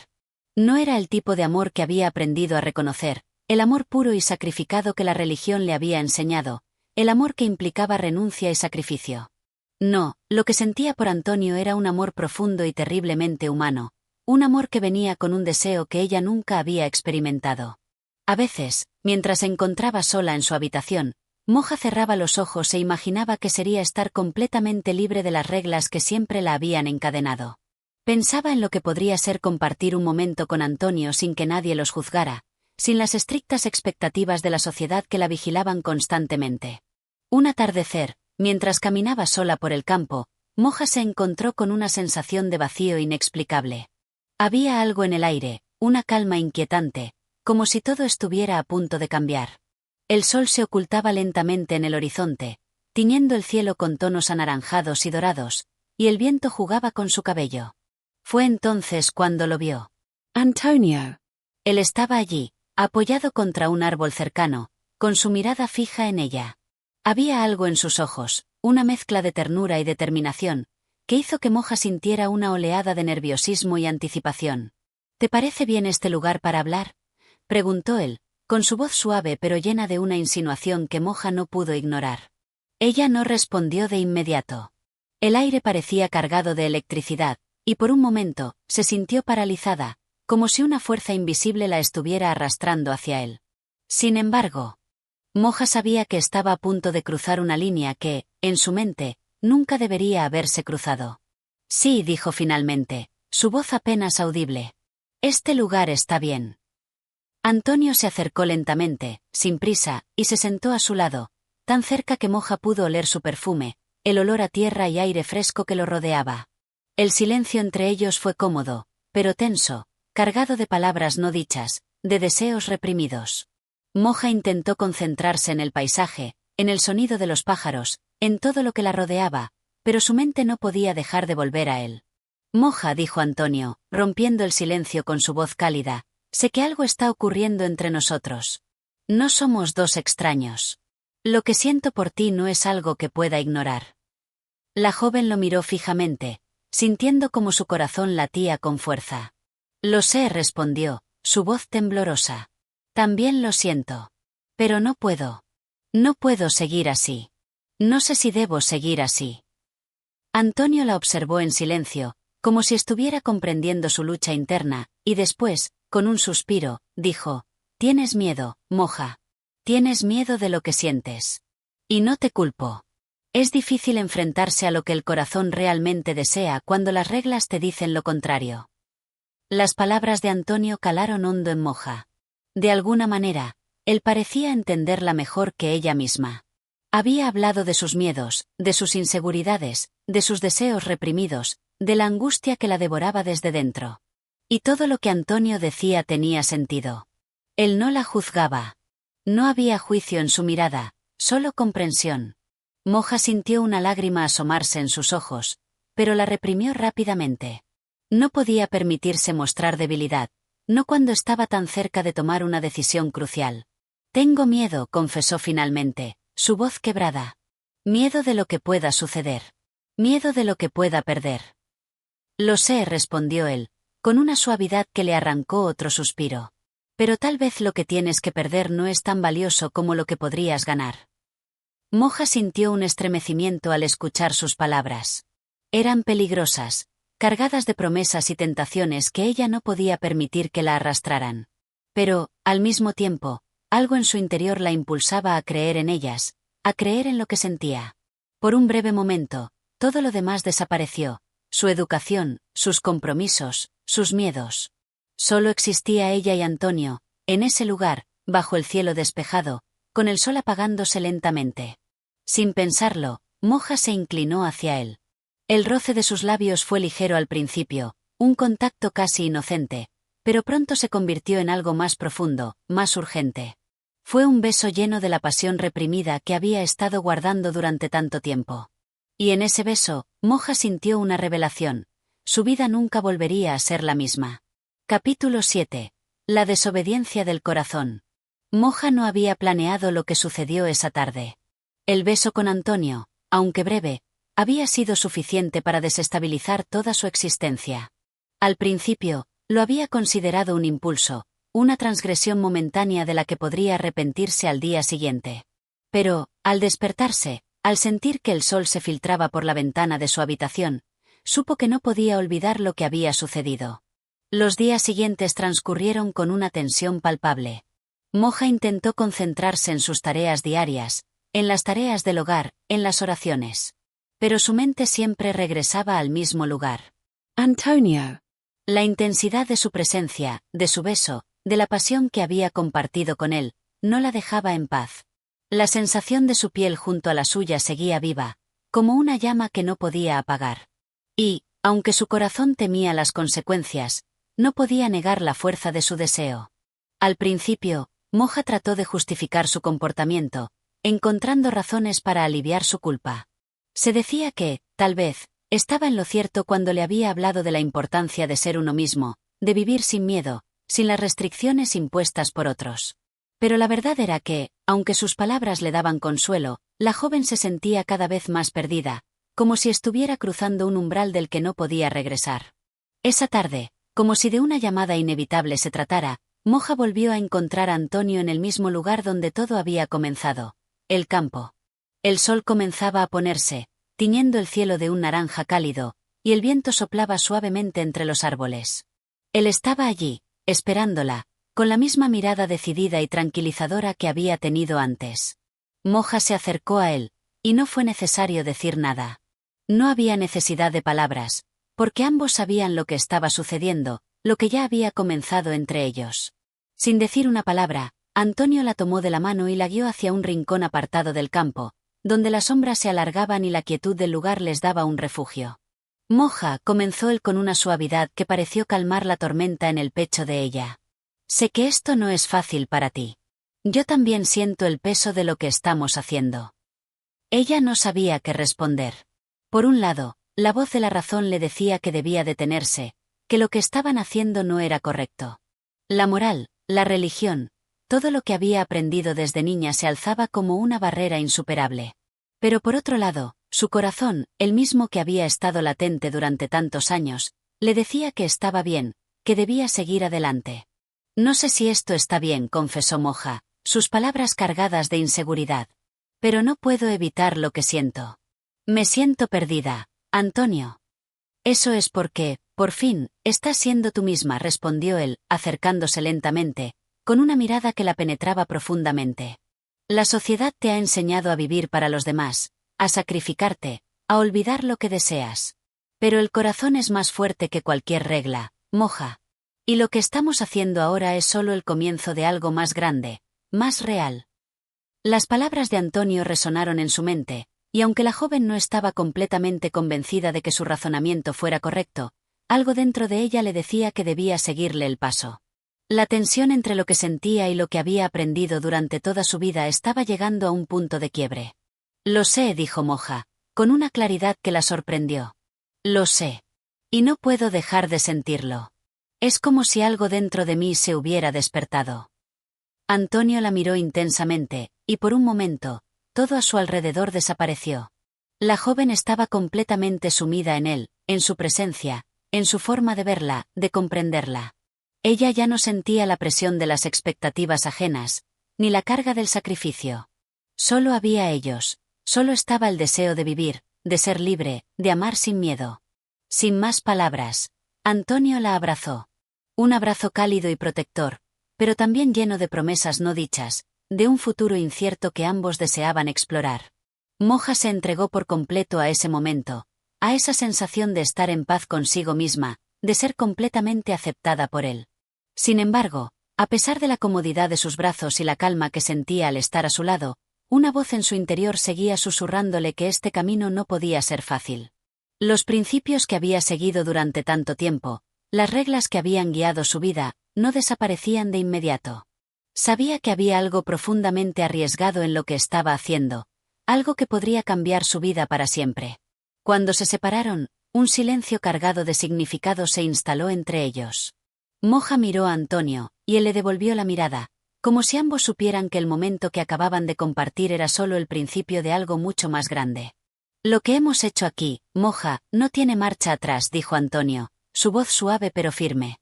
No era el tipo de amor que había aprendido a reconocer, el amor puro y sacrificado que la religión le había enseñado, el amor que implicaba renuncia y sacrificio. No, lo que sentía por Antonio era un amor profundo y terriblemente humano, un amor que venía con un deseo que ella nunca había experimentado. A veces, mientras se encontraba sola en su habitación, Moja cerraba los ojos e imaginaba que sería estar completamente libre de las reglas que siempre la habían encadenado. Pensaba en lo que podría ser compartir un momento con Antonio sin que nadie los juzgara, sin las estrictas expectativas de la sociedad que la vigilaban constantemente. Un atardecer, mientras caminaba sola por el campo, Moja se encontró con una sensación de vacío inexplicable. Había algo en el aire, una calma inquietante, como si todo estuviera a punto de cambiar. El sol se ocultaba lentamente en el horizonte, tiñendo el cielo con tonos anaranjados y dorados, y el viento jugaba con su cabello. Fue entonces cuando lo vio. Antonio. Él estaba allí, apoyado contra un árbol cercano, con su mirada fija en ella. Había algo en sus ojos, una mezcla de ternura y determinación, que hizo que Moja sintiera una oleada de nerviosismo y anticipación. ¿Te parece bien este lugar para hablar?, preguntó él, con su voz suave pero llena de una insinuación que Moja no pudo ignorar. Ella no respondió de inmediato. El aire parecía cargado de electricidad, y por un momento, se sintió paralizada, como si una fuerza invisible la estuviera arrastrando hacia él. Sin embargo, Moja sabía que estaba a punto de cruzar una línea que, en su mente, nunca debería haberse cruzado. Sí, dijo finalmente, su voz apenas audible. Este lugar está bien. Antonio se acercó lentamente, sin prisa, y se sentó a su lado, tan cerca que Moja pudo oler su perfume, el olor a tierra y aire fresco que lo rodeaba. El silencio entre ellos fue cómodo, pero tenso, cargado de palabras no dichas, de deseos reprimidos. Moja intentó concentrarse en el paisaje, en el sonido de los pájaros, en todo lo que la rodeaba, pero su mente no podía dejar de volver a él. Moja, dijo Antonio, rompiendo el silencio con su voz cálida, sé que algo está ocurriendo entre nosotros. No somos dos extraños. Lo que siento por ti no es algo que pueda ignorar. La joven lo miró fijamente, sintiendo como su corazón latía con fuerza. Lo sé, respondió, su voz temblorosa. También lo siento. Pero no puedo. No puedo seguir así. No sé si debo seguir así. Antonio la observó en silencio, como si estuviera comprendiendo su lucha interna, y después, con un suspiro, dijo, «Tienes miedo, Moja. Tienes miedo de lo que sientes. Y no te culpo. Es difícil enfrentarse a lo que el corazón realmente desea cuando las reglas te dicen lo contrario». Las palabras de Antonio calaron hondo en Moja. De alguna manera, él parecía entenderla mejor que ella misma. Había hablado de sus miedos, de sus inseguridades, de sus deseos reprimidos, de la angustia que la devoraba desde dentro. Y todo lo que Antonio decía tenía sentido. Él no la juzgaba. No había juicio en su mirada, solo comprensión. Moja sintió una lágrima asomarse en sus ojos, pero la reprimió rápidamente. No podía permitirse mostrar debilidad, no cuando estaba tan cerca de tomar una decisión crucial. Tengo miedo, confesó finalmente, su voz quebrada. Miedo de lo que pueda suceder. Miedo de lo que pueda perder. Lo sé, respondió él, con una suavidad que le arrancó otro suspiro. Pero tal vez lo que tienes que perder no es tan valioso como lo que podrías ganar. Moja sintió un estremecimiento al escuchar sus palabras. Eran peligrosas, cargadas de promesas y tentaciones que ella no podía permitir que la arrastraran. Pero, al mismo tiempo, algo en su interior la impulsaba a creer en ellas, a creer en lo que sentía. Por un breve momento, todo lo demás desapareció, su educación, sus compromisos, sus miedos. Solo existía ella y Antonio, en ese lugar, bajo el cielo despejado, con el sol apagándose lentamente. Sin pensarlo, Moja se inclinó hacia él. El roce de sus labios fue ligero al principio, un contacto casi inocente, pero pronto se convirtió en algo más profundo, más urgente. Fue un beso lleno de la pasión reprimida que había estado guardando durante tanto tiempo. Y en ese beso, Moja sintió una revelación. Su vida nunca volvería a ser la misma. Capítulo 7. La desobediencia del corazón. Moja no había planeado lo que sucedió esa tarde. El beso con Antonio, aunque breve, había sido suficiente para desestabilizar toda su existencia. Al principio, lo había considerado un impulso, una transgresión momentánea de la que podría arrepentirse al día siguiente. Pero, al despertarse, al sentir que el sol se filtraba por la ventana de su habitación, supo que no podía olvidar lo que había sucedido. Los días siguientes transcurrieron con una tensión palpable. Moja intentó concentrarse en sus tareas diarias, en las tareas del hogar, en las oraciones. Pero su mente siempre regresaba al mismo lugar. Antonio. La intensidad de su presencia, de su beso, de la pasión que había compartido con él, no la dejaba en paz. La sensación de su piel junto a la suya seguía viva, como una llama que no podía apagar. Y, aunque su corazón temía las consecuencias, no podía negar la fuerza de su deseo. Al principio, Moja trató de justificar su comportamiento, encontrando razones para aliviar su culpa. Se decía que, tal vez, estaba en lo cierto cuando le había hablado de la importancia de ser uno mismo, de vivir sin miedo, sin las restricciones impuestas por otros. Pero la verdad era que, aunque sus palabras le daban consuelo, la joven se sentía cada vez más perdida, como si estuviera cruzando un umbral del que no podía regresar. Esa tarde, como si de una llamada inevitable se tratara, Moja volvió a encontrar a Antonio en el mismo lugar donde todo había comenzado, el campo. El sol comenzaba a ponerse, tiñendo el cielo de un naranja cálido, y el viento soplaba suavemente entre los árboles. Él estaba allí, esperándola, con la misma mirada decidida y tranquilizadora que había tenido antes. Moja se acercó a él, y no fue necesario decir nada. No había necesidad de palabras, porque ambos sabían lo que estaba sucediendo, lo que ya había comenzado entre ellos. Sin decir una palabra, Antonio la tomó de la mano y la guió hacia un rincón apartado del campo, donde las sombras se alargaban y la quietud del lugar les daba un refugio. Moja, comenzó él con una suavidad que pareció calmar la tormenta en el pecho de ella. Sé que esto no es fácil para ti. Yo también siento el peso de lo que estamos haciendo. Ella no sabía qué responder. Por un lado, la voz de la razón le decía que debía detenerse, que lo que estaban haciendo no era correcto. La moral, la religión, todo lo que había aprendido desde niña se alzaba como una barrera insuperable. Pero por otro lado, su corazón, el mismo que había estado latente durante tantos años, le decía que estaba bien, que debía seguir adelante. No sé si esto está bien, confesó Moja, sus palabras cargadas de inseguridad. Pero no puedo evitar lo que siento. Me siento perdida, Antonio. Eso es porque, por fin, estás siendo tú misma, respondió él, acercándose lentamente, con una mirada que la penetraba profundamente. La sociedad te ha enseñado a vivir para los demás, a sacrificarte, a olvidar lo que deseas. Pero el corazón es más fuerte que cualquier regla, Moja. Y lo que estamos haciendo ahora es solo el comienzo de algo más grande, más real. Las palabras de Antonio resonaron en su mente, y aunque la joven no estaba completamente convencida de que su razonamiento fuera correcto, algo dentro de ella le decía que debía seguirle el paso. La tensión entre lo que sentía y lo que había aprendido durante toda su vida estaba llegando a un punto de quiebre. Lo sé, dijo Moja, con una claridad que la sorprendió. Lo sé. Y no puedo dejar de sentirlo. Es como si algo dentro de mí se hubiera despertado. Antonio la miró intensamente, y por un momento, todo a su alrededor desapareció. La joven estaba completamente sumida en él, en su presencia, en su forma de verla, de comprenderla. Ella ya no sentía la presión de las expectativas ajenas, ni la carga del sacrificio. Solo había ellos, solo estaba el deseo de vivir, de ser libre, de amar sin miedo. Sin más palabras, Antonio la abrazó. Un abrazo cálido y protector, pero también lleno de promesas no dichas, de un futuro incierto que ambos deseaban explorar. Moja se entregó por completo a ese momento, a esa sensación de estar en paz consigo misma, de ser completamente aceptada por él. Sin embargo, a pesar de la comodidad de sus brazos y la calma que sentía al estar a su lado, una voz en su interior seguía susurrándole que este camino no podía ser fácil. Los principios que había seguido durante tanto tiempo, las reglas que habían guiado su vida, no desaparecían de inmediato. Sabía que había algo profundamente arriesgado en lo que estaba haciendo, algo que podría cambiar su vida para siempre. Cuando se separaron, un silencio cargado de significado se instaló entre ellos. Moja miró a Antonio, y él le devolvió la mirada, como si ambos supieran que el momento que acababan de compartir era solo el principio de algo mucho más grande. Lo que hemos hecho aquí, Moja, no tiene marcha atrás, dijo Antonio, su voz suave pero firme.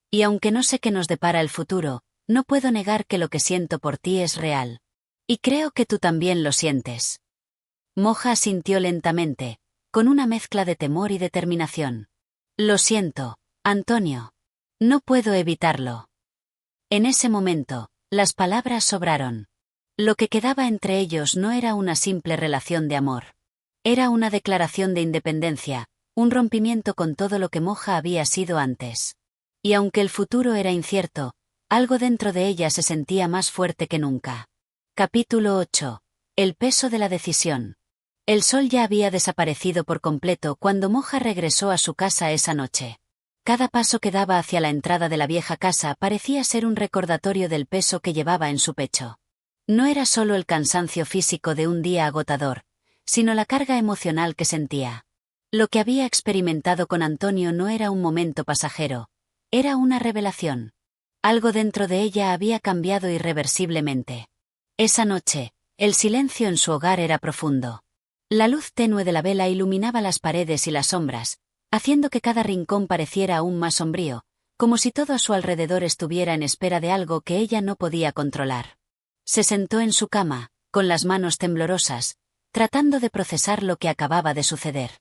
Y aunque no sé qué nos depara el futuro, no puedo negar que lo que siento por ti es real. Y creo que tú también lo sientes. Moja asintió lentamente, con una mezcla de temor y determinación. Lo siento, Antonio. No puedo evitarlo. En ese momento, las palabras sobraron. Lo que quedaba entre ellos no era una simple relación de amor. Era una declaración de independencia, un rompimiento con todo lo que Moja había sido antes. Y aunque el futuro era incierto, algo dentro de ella se sentía más fuerte que nunca. Capítulo 8. El peso de la decisión. El sol ya había desaparecido por completo cuando Moja regresó a su casa esa noche. Cada paso que daba hacia la entrada de la vieja casa parecía ser un recordatorio del peso que llevaba en su pecho. No era solo el cansancio físico de un día agotador, sino la carga emocional que sentía. Lo que había experimentado con Antonio no era un momento pasajero, era una revelación. Algo dentro de ella había cambiado irreversiblemente. Esa noche, el silencio en su hogar era profundo. La luz tenue de la vela iluminaba las paredes y las sombras, haciendo que cada rincón pareciera aún más sombrío, como si todo a su alrededor estuviera en espera de algo que ella no podía controlar. Se sentó en su cama, con las manos temblorosas, tratando de procesar lo que acababa de suceder.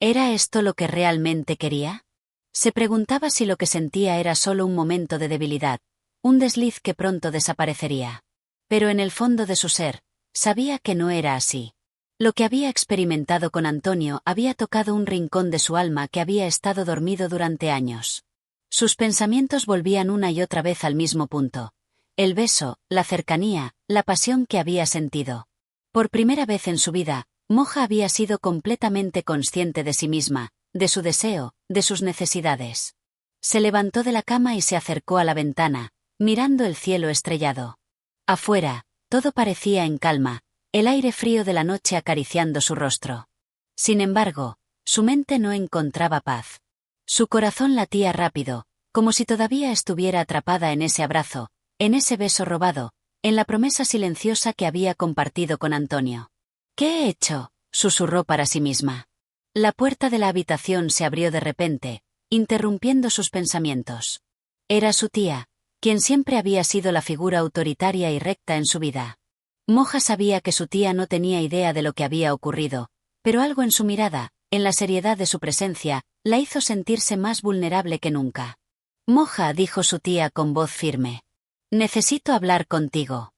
¿Era esto lo que realmente quería? Se preguntaba si lo que sentía era solo un momento de debilidad, un desliz que pronto desaparecería. Pero en el fondo de su ser, sabía que no era así. Lo que había experimentado con Antonio había tocado un rincón de su alma que había estado dormido durante años. Sus pensamientos volvían una y otra vez al mismo punto. El beso, la cercanía, la pasión que había sentido. Por primera vez en su vida, Moja había sido completamente consciente de sí misma, de su deseo, de sus necesidades. Se levantó de la cama y se acercó a la ventana, mirando el cielo estrellado. Afuera, todo parecía en calma, el aire frío de la noche acariciando su rostro. Sin embargo, su mente no encontraba paz. Su corazón latía rápido, como si todavía estuviera atrapada en ese abrazo, en ese beso robado, en la promesa silenciosa que había compartido con Antonio. ¿Qué he hecho?, susurró para sí misma. La puerta de la habitación se abrió de repente, interrumpiendo sus pensamientos. Era su tía, quien siempre había sido la figura autoritaria y recta en su vida. Moja sabía que su tía no tenía idea de lo que había ocurrido, pero algo en su mirada, en la seriedad de su presencia, la hizo sentirse más vulnerable que nunca. Moja, dijo su tía con voz firme. Necesito hablar contigo.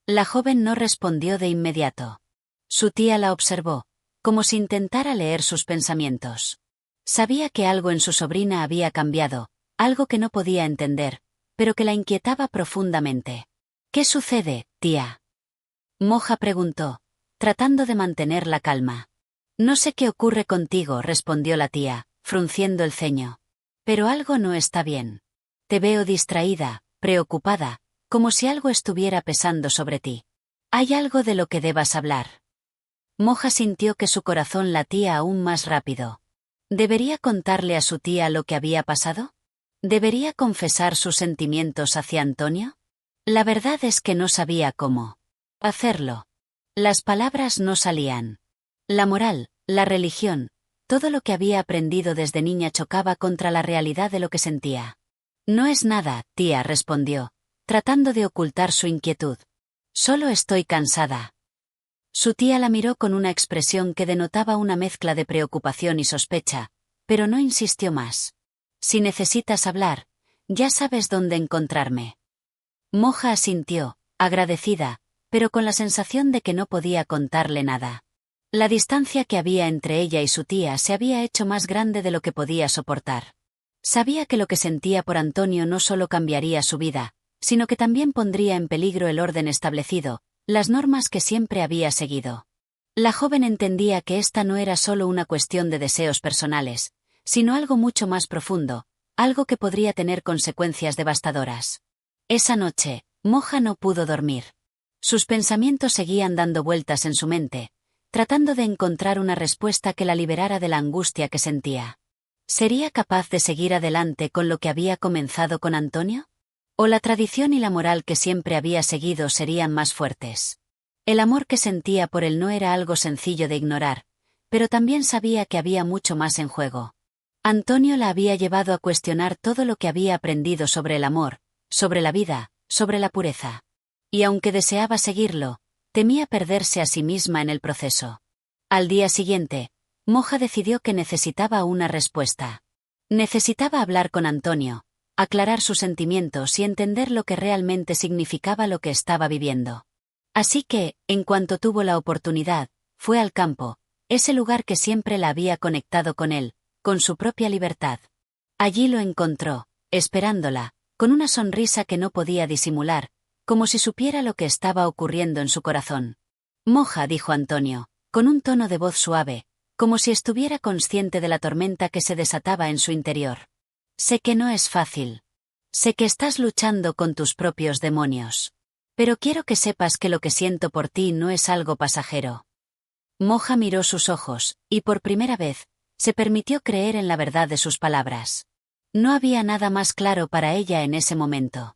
La joven no respondió de inmediato. Su tía la observó, como si intentara leer sus pensamientos. Sabía que algo en su sobrina había cambiado, algo que no podía entender, pero que la inquietaba profundamente. ¿Qué sucede, tía?, Moja preguntó, tratando de mantener la calma. No sé qué ocurre contigo, respondió la tía, frunciendo el ceño. Pero algo no está bien. Te veo distraída, preocupada, como si algo estuviera pesando sobre ti. ¿Hay algo de lo que debas hablar? Moja sintió que su corazón latía aún más rápido. ¿Debería contarle a su tía lo que había pasado? ¿Debería confesar sus sentimientos hacia Antonio? La verdad es que no sabía cómo hacerlo. Las palabras no salían. La moral, la religión, todo lo que había aprendido desde niña chocaba contra la realidad de lo que sentía. No es nada, tía, respondió, tratando de ocultar su inquietud. Solo estoy cansada. Su tía la miró con una expresión que denotaba una mezcla de preocupación y sospecha, pero no insistió más. Si necesitas hablar, ya sabes dónde encontrarme. Moja asintió, agradecida, pero con la sensación de que no podía contarle nada. La distancia que había entre ella y su tía se había hecho más grande de lo que podía soportar. Sabía que lo que sentía por Antonio no solo cambiaría su vida, sino que también pondría en peligro el orden establecido, las normas que siempre había seguido. La joven entendía que esta no era solo una cuestión de deseos personales, sino algo mucho más profundo, algo que podría tener consecuencias devastadoras. Esa noche, Moja no pudo dormir. Sus pensamientos seguían dando vueltas en su mente, tratando de encontrar una respuesta que la liberara de la angustia que sentía. ¿Sería capaz de seguir adelante con lo que había comenzado con Antonio? ¿O la tradición y la moral que siempre había seguido serían más fuertes? El amor que sentía por él no era algo sencillo de ignorar, pero también sabía que había mucho más en juego. Antonio la había llevado a cuestionar todo lo que había aprendido sobre el amor, sobre la vida, sobre la pureza. Y aunque deseaba seguirlo, temía perderse a sí misma en el proceso. Al día siguiente, Moja decidió que necesitaba una respuesta. Necesitaba hablar con Antonio, aclarar sus sentimientos y entender lo que realmente significaba lo que estaba viviendo. Así que, en cuanto tuvo la oportunidad, fue al campo, ese lugar que siempre la había conectado con él, con su propia libertad. Allí lo encontró, esperándola, con una sonrisa que no podía disimular, como si supiera lo que estaba ocurriendo en su corazón. Moja, dijo Antonio, con un tono de voz suave, como si estuviera consciente de la tormenta que se desataba en su interior. Sé que no es fácil. Sé que estás luchando con tus propios demonios. Pero quiero que sepas que lo que siento por ti no es algo pasajero. Moja miró sus ojos, y por primera vez, se permitió creer en la verdad de sus palabras. No había nada más claro para ella en ese momento.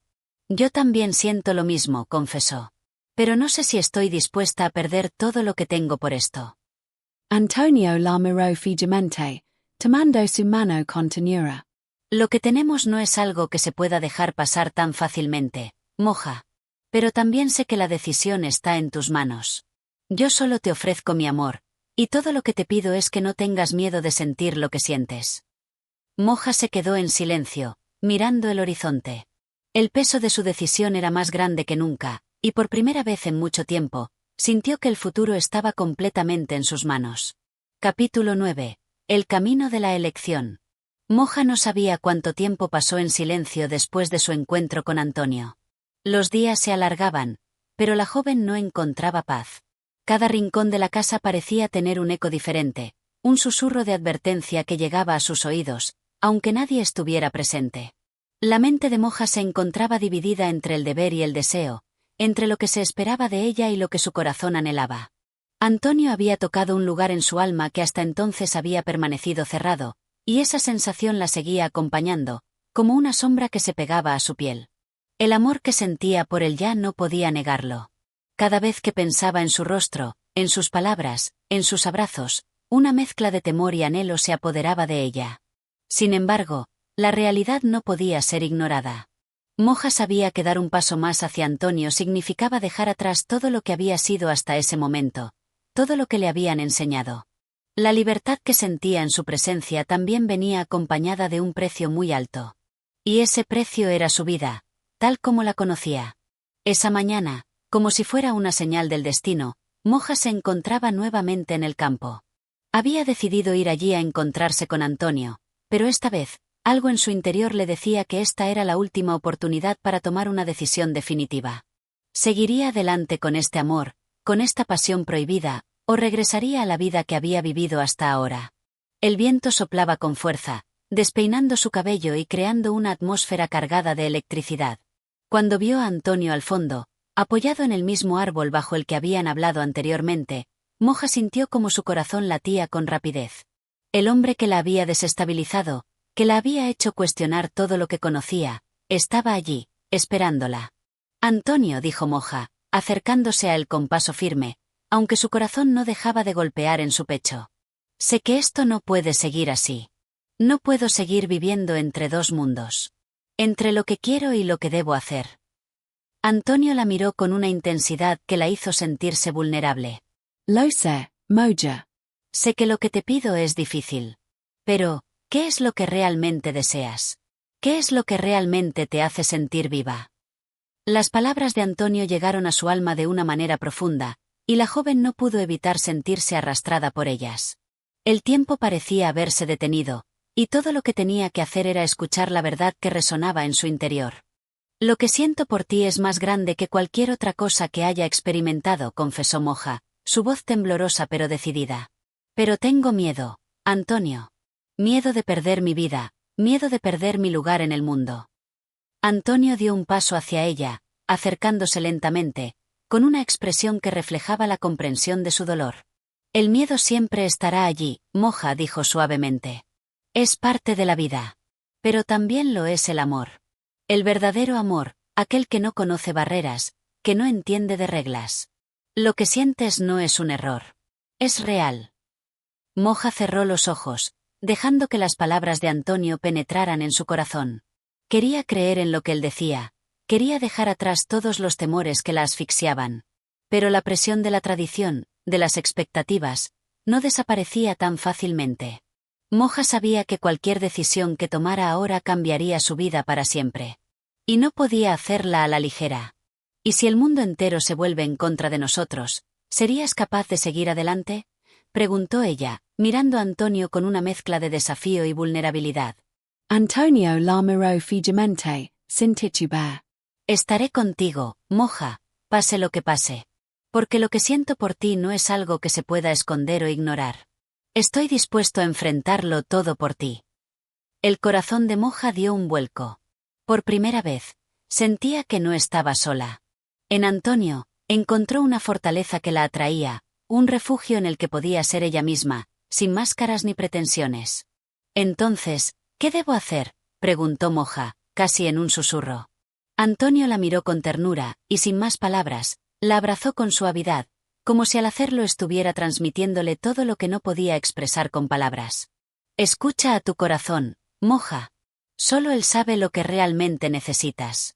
Yo también siento lo mismo, confesó. Pero no sé si estoy dispuesta a perder todo lo que tengo por esto. Antonio la miró fijamente, tomando su mano con ternura. Lo que tenemos no es algo que se pueda dejar pasar tan fácilmente, Moja. Pero también sé que la decisión está en tus manos. Yo solo te ofrezco mi amor, y todo lo que te pido es que no tengas miedo de sentir lo que sientes. Moja se quedó en silencio, mirando el horizonte. El peso de su decisión era más grande que nunca, y por primera vez en mucho tiempo, sintió que el futuro estaba completamente en sus manos. Capítulo 9. El camino de la elección. Moja no sabía cuánto tiempo pasó en silencio después de su encuentro con Antonio. Los días se alargaban, pero la joven no encontraba paz. Cada rincón de la casa parecía tener un eco diferente, un susurro de advertencia que llegaba a sus oídos, aunque nadie estuviera presente. La mente de Moja se encontraba dividida entre el deber y el deseo, entre lo que se esperaba de ella y lo que su corazón anhelaba. Antonio había tocado un lugar en su alma que hasta entonces había permanecido cerrado, y esa sensación la seguía acompañando, como una sombra que se pegaba a su piel. El amor que sentía por él ya no podía negarlo. Cada vez que pensaba en su rostro, en sus palabras, en sus abrazos, una mezcla de temor y anhelo se apoderaba de ella. Sin embargo, la realidad no podía ser ignorada. Moja sabía que dar un paso más hacia Antonio significaba dejar atrás todo lo que había sido hasta ese momento, todo lo que le habían enseñado. La libertad que sentía en su presencia también venía acompañada de un precio muy alto. Y ese precio era su vida, tal como la conocía. Esa mañana, como si fuera una señal del destino, Moja se encontraba nuevamente en el campo. Había decidido ir allí a encontrarse con Antonio, pero esta vez, algo en su interior le decía que esta era la última oportunidad para tomar una decisión definitiva. ¿Seguiría adelante con este amor, con esta pasión prohibida, o regresaría a la vida que había vivido hasta ahora? El viento soplaba con fuerza, despeinando su cabello y creando una atmósfera cargada de electricidad. Cuando vio a Antonio al fondo, apoyado en el mismo árbol bajo el que habían hablado anteriormente, Moja sintió como su corazón latía con rapidez. El hombre que la había desestabilizado, que la había hecho cuestionar todo lo que conocía, estaba allí, esperándola. Antonio, dijo Moja, acercándose a él con paso firme, aunque su corazón no dejaba de golpear en su pecho. Sé que esto no puede seguir así. No puedo seguir viviendo entre dos mundos. Entre lo que quiero y lo que debo hacer. Antonio la miró con una intensidad que la hizo sentirse vulnerable. Lo sé, Moja. Sé que lo que te pido es difícil. Pero, ¿qué es lo que realmente deseas? ¿Qué es lo que realmente te hace sentir viva? Las palabras de Antonio llegaron a su alma de una manera profunda, y la joven no pudo evitar sentirse arrastrada por ellas. El tiempo parecía haberse detenido, y todo lo que tenía que hacer era escuchar la verdad que resonaba en su interior. Lo que siento por ti es más grande que cualquier otra cosa que haya experimentado, confesó Moja, su voz temblorosa pero decidida. Pero tengo miedo, Antonio. Miedo de perder mi vida, miedo de perder mi lugar en el mundo. Antonio dio un paso hacia ella, acercándose lentamente, con una expresión que reflejaba la comprensión de su dolor. El miedo siempre estará allí, Moja dijo suavemente. Es parte de la vida. Pero también lo es el amor. El verdadero amor, aquel que no conoce barreras, que no entiende de reglas. Lo que sientes no es un error. Es real. Moja cerró los ojos, dejando que las palabras de Antonio penetraran en su corazón. Quería creer en lo que él decía, quería dejar atrás todos los temores que la asfixiaban. Pero la presión de la tradición, de las expectativas, no desaparecía tan fácilmente. Moja sabía que cualquier decisión que tomara ahora cambiaría su vida para siempre. Y no podía hacerla a la ligera. ¿Y si el mundo entero se vuelve en contra de nosotros, serías capaz de seguir adelante? Preguntó ella, mirando a Antonio con una mezcla de desafío y vulnerabilidad. Antonio la miró fijamente, sin titubear. Estaré contigo, Moja, pase lo que pase. Porque lo que siento por ti no es algo que se pueda esconder o ignorar. Estoy dispuesto a enfrentarlo todo por ti. El corazón de Moja dio un vuelco. Por primera vez, sentía que no estaba sola. En Antonio, encontró una fortaleza que la atraía, un refugio en el que podía ser ella misma, sin máscaras ni pretensiones. Entonces, ¿qué debo hacer?, preguntó Moja, casi en un susurro. Antonio la miró con ternura, y sin más palabras, la abrazó con suavidad, como si al hacerlo estuviera transmitiéndole todo lo que no podía expresar con palabras. Escucha a tu corazón, Moja. Solo él sabe lo que realmente necesitas.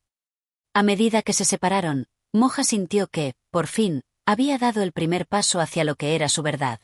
A medida que se separaron, Moja sintió que, por fin, había dado el primer paso hacia lo que era su verdad.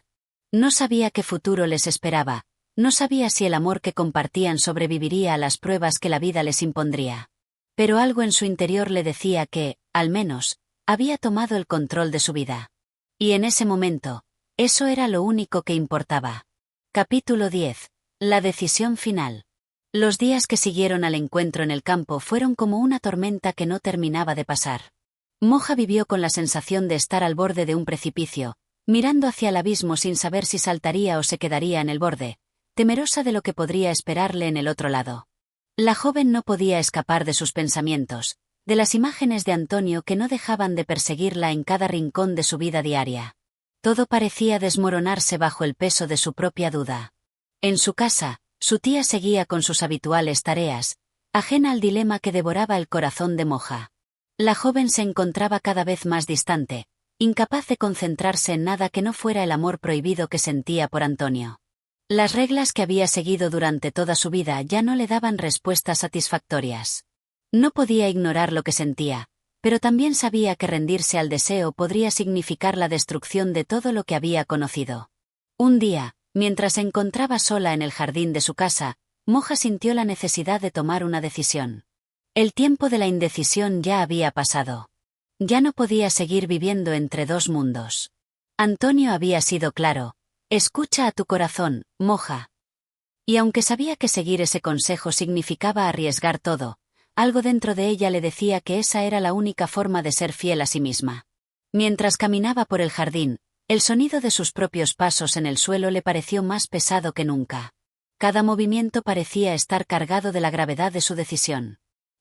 No sabía qué futuro les esperaba, no sabía si el amor que compartían sobreviviría a las pruebas que la vida les impondría. Pero algo en su interior le decía que, al menos, había tomado el control de su vida. Y en ese momento, eso era lo único que importaba. Capítulo 10. La decisión final. Los días que siguieron al encuentro en el campo fueron como una tormenta que no terminaba de pasar. Moja vivió con la sensación de estar al borde de un precipicio, mirando hacia el abismo sin saber si saltaría o se quedaría en el borde, temerosa de lo que podría esperarle en el otro lado. La joven no podía escapar de sus pensamientos, de las imágenes de Antonio que no dejaban de perseguirla en cada rincón de su vida diaria. Todo parecía desmoronarse bajo el peso de su propia duda. En su casa, su tía seguía con sus habituales tareas, ajena al dilema que devoraba el corazón de Moja. La joven se encontraba cada vez más distante, incapaz de concentrarse en nada que no fuera el amor prohibido que sentía por Antonio. Las reglas que había seguido durante toda su vida ya no le daban respuestas satisfactorias. No podía ignorar lo que sentía, pero también sabía que rendirse al deseo podría significar la destrucción de todo lo que había conocido. Un día, mientras se encontraba sola en el jardín de su casa, Moja sintió la necesidad de tomar una decisión. El tiempo de la indecisión ya había pasado. Ya no podía seguir viviendo entre dos mundos. Antonio había sido claro: escucha a tu corazón, Moja. Y aunque sabía que seguir ese consejo significaba arriesgar todo, algo dentro de ella le decía que esa era la única forma de ser fiel a sí misma. Mientras caminaba por el jardín, el sonido de sus propios pasos en el suelo le pareció más pesado que nunca. Cada movimiento parecía estar cargado de la gravedad de su decisión.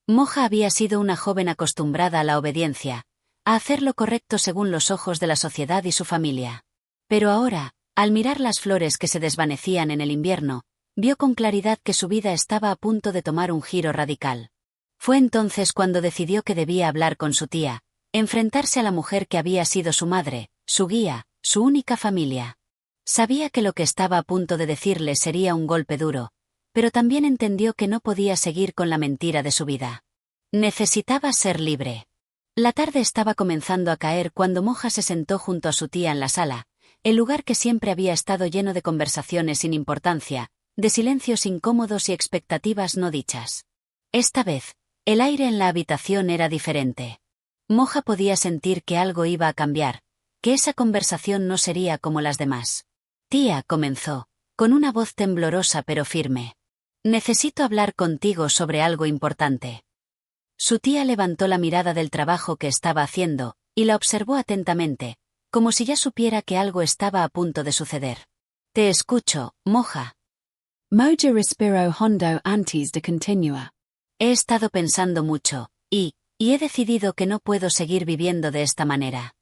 Moja había sido una joven acostumbrada a la obediencia, a hacer lo correcto según los ojos de la sociedad y su familia. Pero ahora, al mirar las flores que se desvanecían en el invierno, vio con claridad que su vida estaba a punto de tomar un giro radical. Fue entonces cuando decidió que debía hablar con su tía, enfrentarse a la mujer que había sido su madre, su guía, su única familia. Sabía que lo que estaba a punto de decirle sería un golpe duro, pero también entendió que no podía seguir con la mentira de su vida. Necesitaba ser libre. La tarde estaba comenzando a caer cuando Moja se sentó junto a su tía en la sala, el lugar que siempre había estado lleno de conversaciones sin importancia, de silencios incómodos y expectativas no dichas. Esta vez, el aire en la habitación era diferente. Moja podía sentir que algo iba a cambiar, que esa conversación no sería como las demás. Tía, comenzó, con una voz temblorosa pero firme. Necesito hablar contigo sobre algo importante. Su tía levantó la mirada del trabajo que estaba haciendo, y la observó atentamente, como si ya supiera que algo estaba a punto de suceder. Te escucho, Moja. Moja respiró hondo antes de continuar. He estado pensando mucho, y he decidido que no puedo seguir viviendo de esta manera.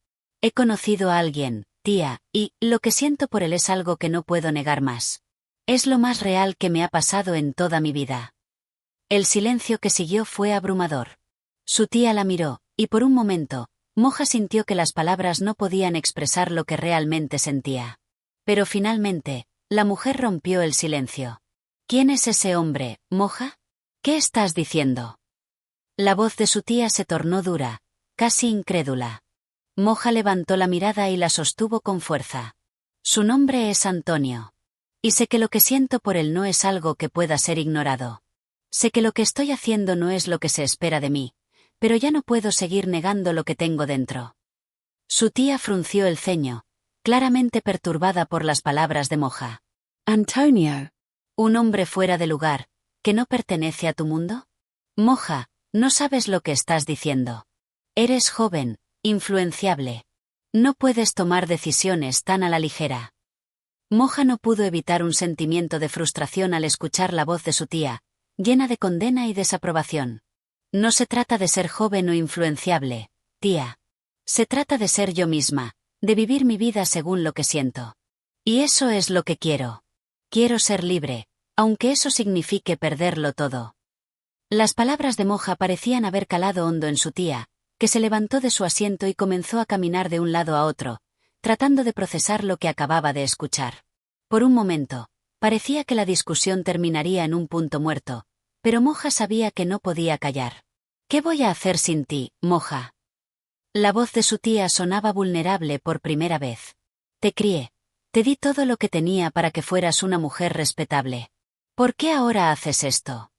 He conocido a alguien, tía, y lo que siento por él es algo que no puedo negar más. Es lo más real que me ha pasado en toda mi vida. El silencio que siguió fue abrumador. Su tía la miró, y por un momento, Moja sintió que las palabras no podían expresar lo que realmente sentía. Pero finalmente, la mujer rompió el silencio. ¿Quién es ese hombre, Moja? ¿Qué estás diciendo? La voz de su tía se tornó dura, casi incrédula. Moja levantó la mirada y la sostuvo con fuerza. Su nombre es Antonio. Y sé que lo que siento por él no es algo que pueda ser ignorado. Sé que lo que estoy haciendo no es lo que se espera de mí, pero ya no puedo seguir negando lo que tengo dentro. Su tía frunció el ceño, claramente perturbada por las palabras de Moja. Antonio. ¿Un hombre fuera de lugar, que no pertenece a tu mundo? Moja, no sabes lo que estás diciendo. Eres joven, influenciable. No puedes tomar decisiones tan a la ligera. Moja no pudo evitar un sentimiento de frustración al escuchar la voz de su tía, llena de condena y desaprobación. No se trata de ser joven o influenciable, tía. Se trata de ser yo misma, de vivir mi vida según lo que siento. Y eso es lo que quiero. Quiero ser libre, aunque eso signifique perderlo todo. Las palabras de Moja parecían haber calado hondo en su tía, que se levantó de su asiento y comenzó a caminar de un lado a otro, tratando de procesar lo que acababa de escuchar. Por un momento, parecía que la discusión terminaría en un punto muerto, pero Moja sabía que no podía callar. ¿Qué voy a hacer sin ti, Moja? La voz de su tía sonaba vulnerable por primera vez. Te crié. Te di todo lo que tenía para que fueras una mujer respetable. ¿Por qué ahora haces esto?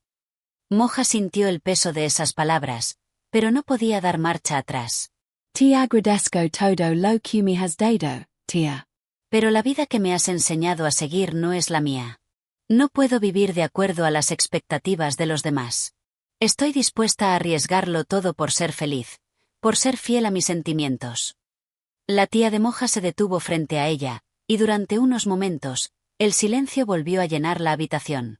Moja sintió el peso de esas palabras, pero no podía dar marcha atrás. Te agradezco todo lo que me has dado, tía. Pero la vida que me has enseñado a seguir no es la mía. No puedo vivir de acuerdo a las expectativas de los demás. Estoy dispuesta a arriesgarlo todo por ser feliz, por ser fiel a mis sentimientos. La tía de Moja se detuvo frente a ella, y durante unos momentos, el silencio volvió a llenar la habitación.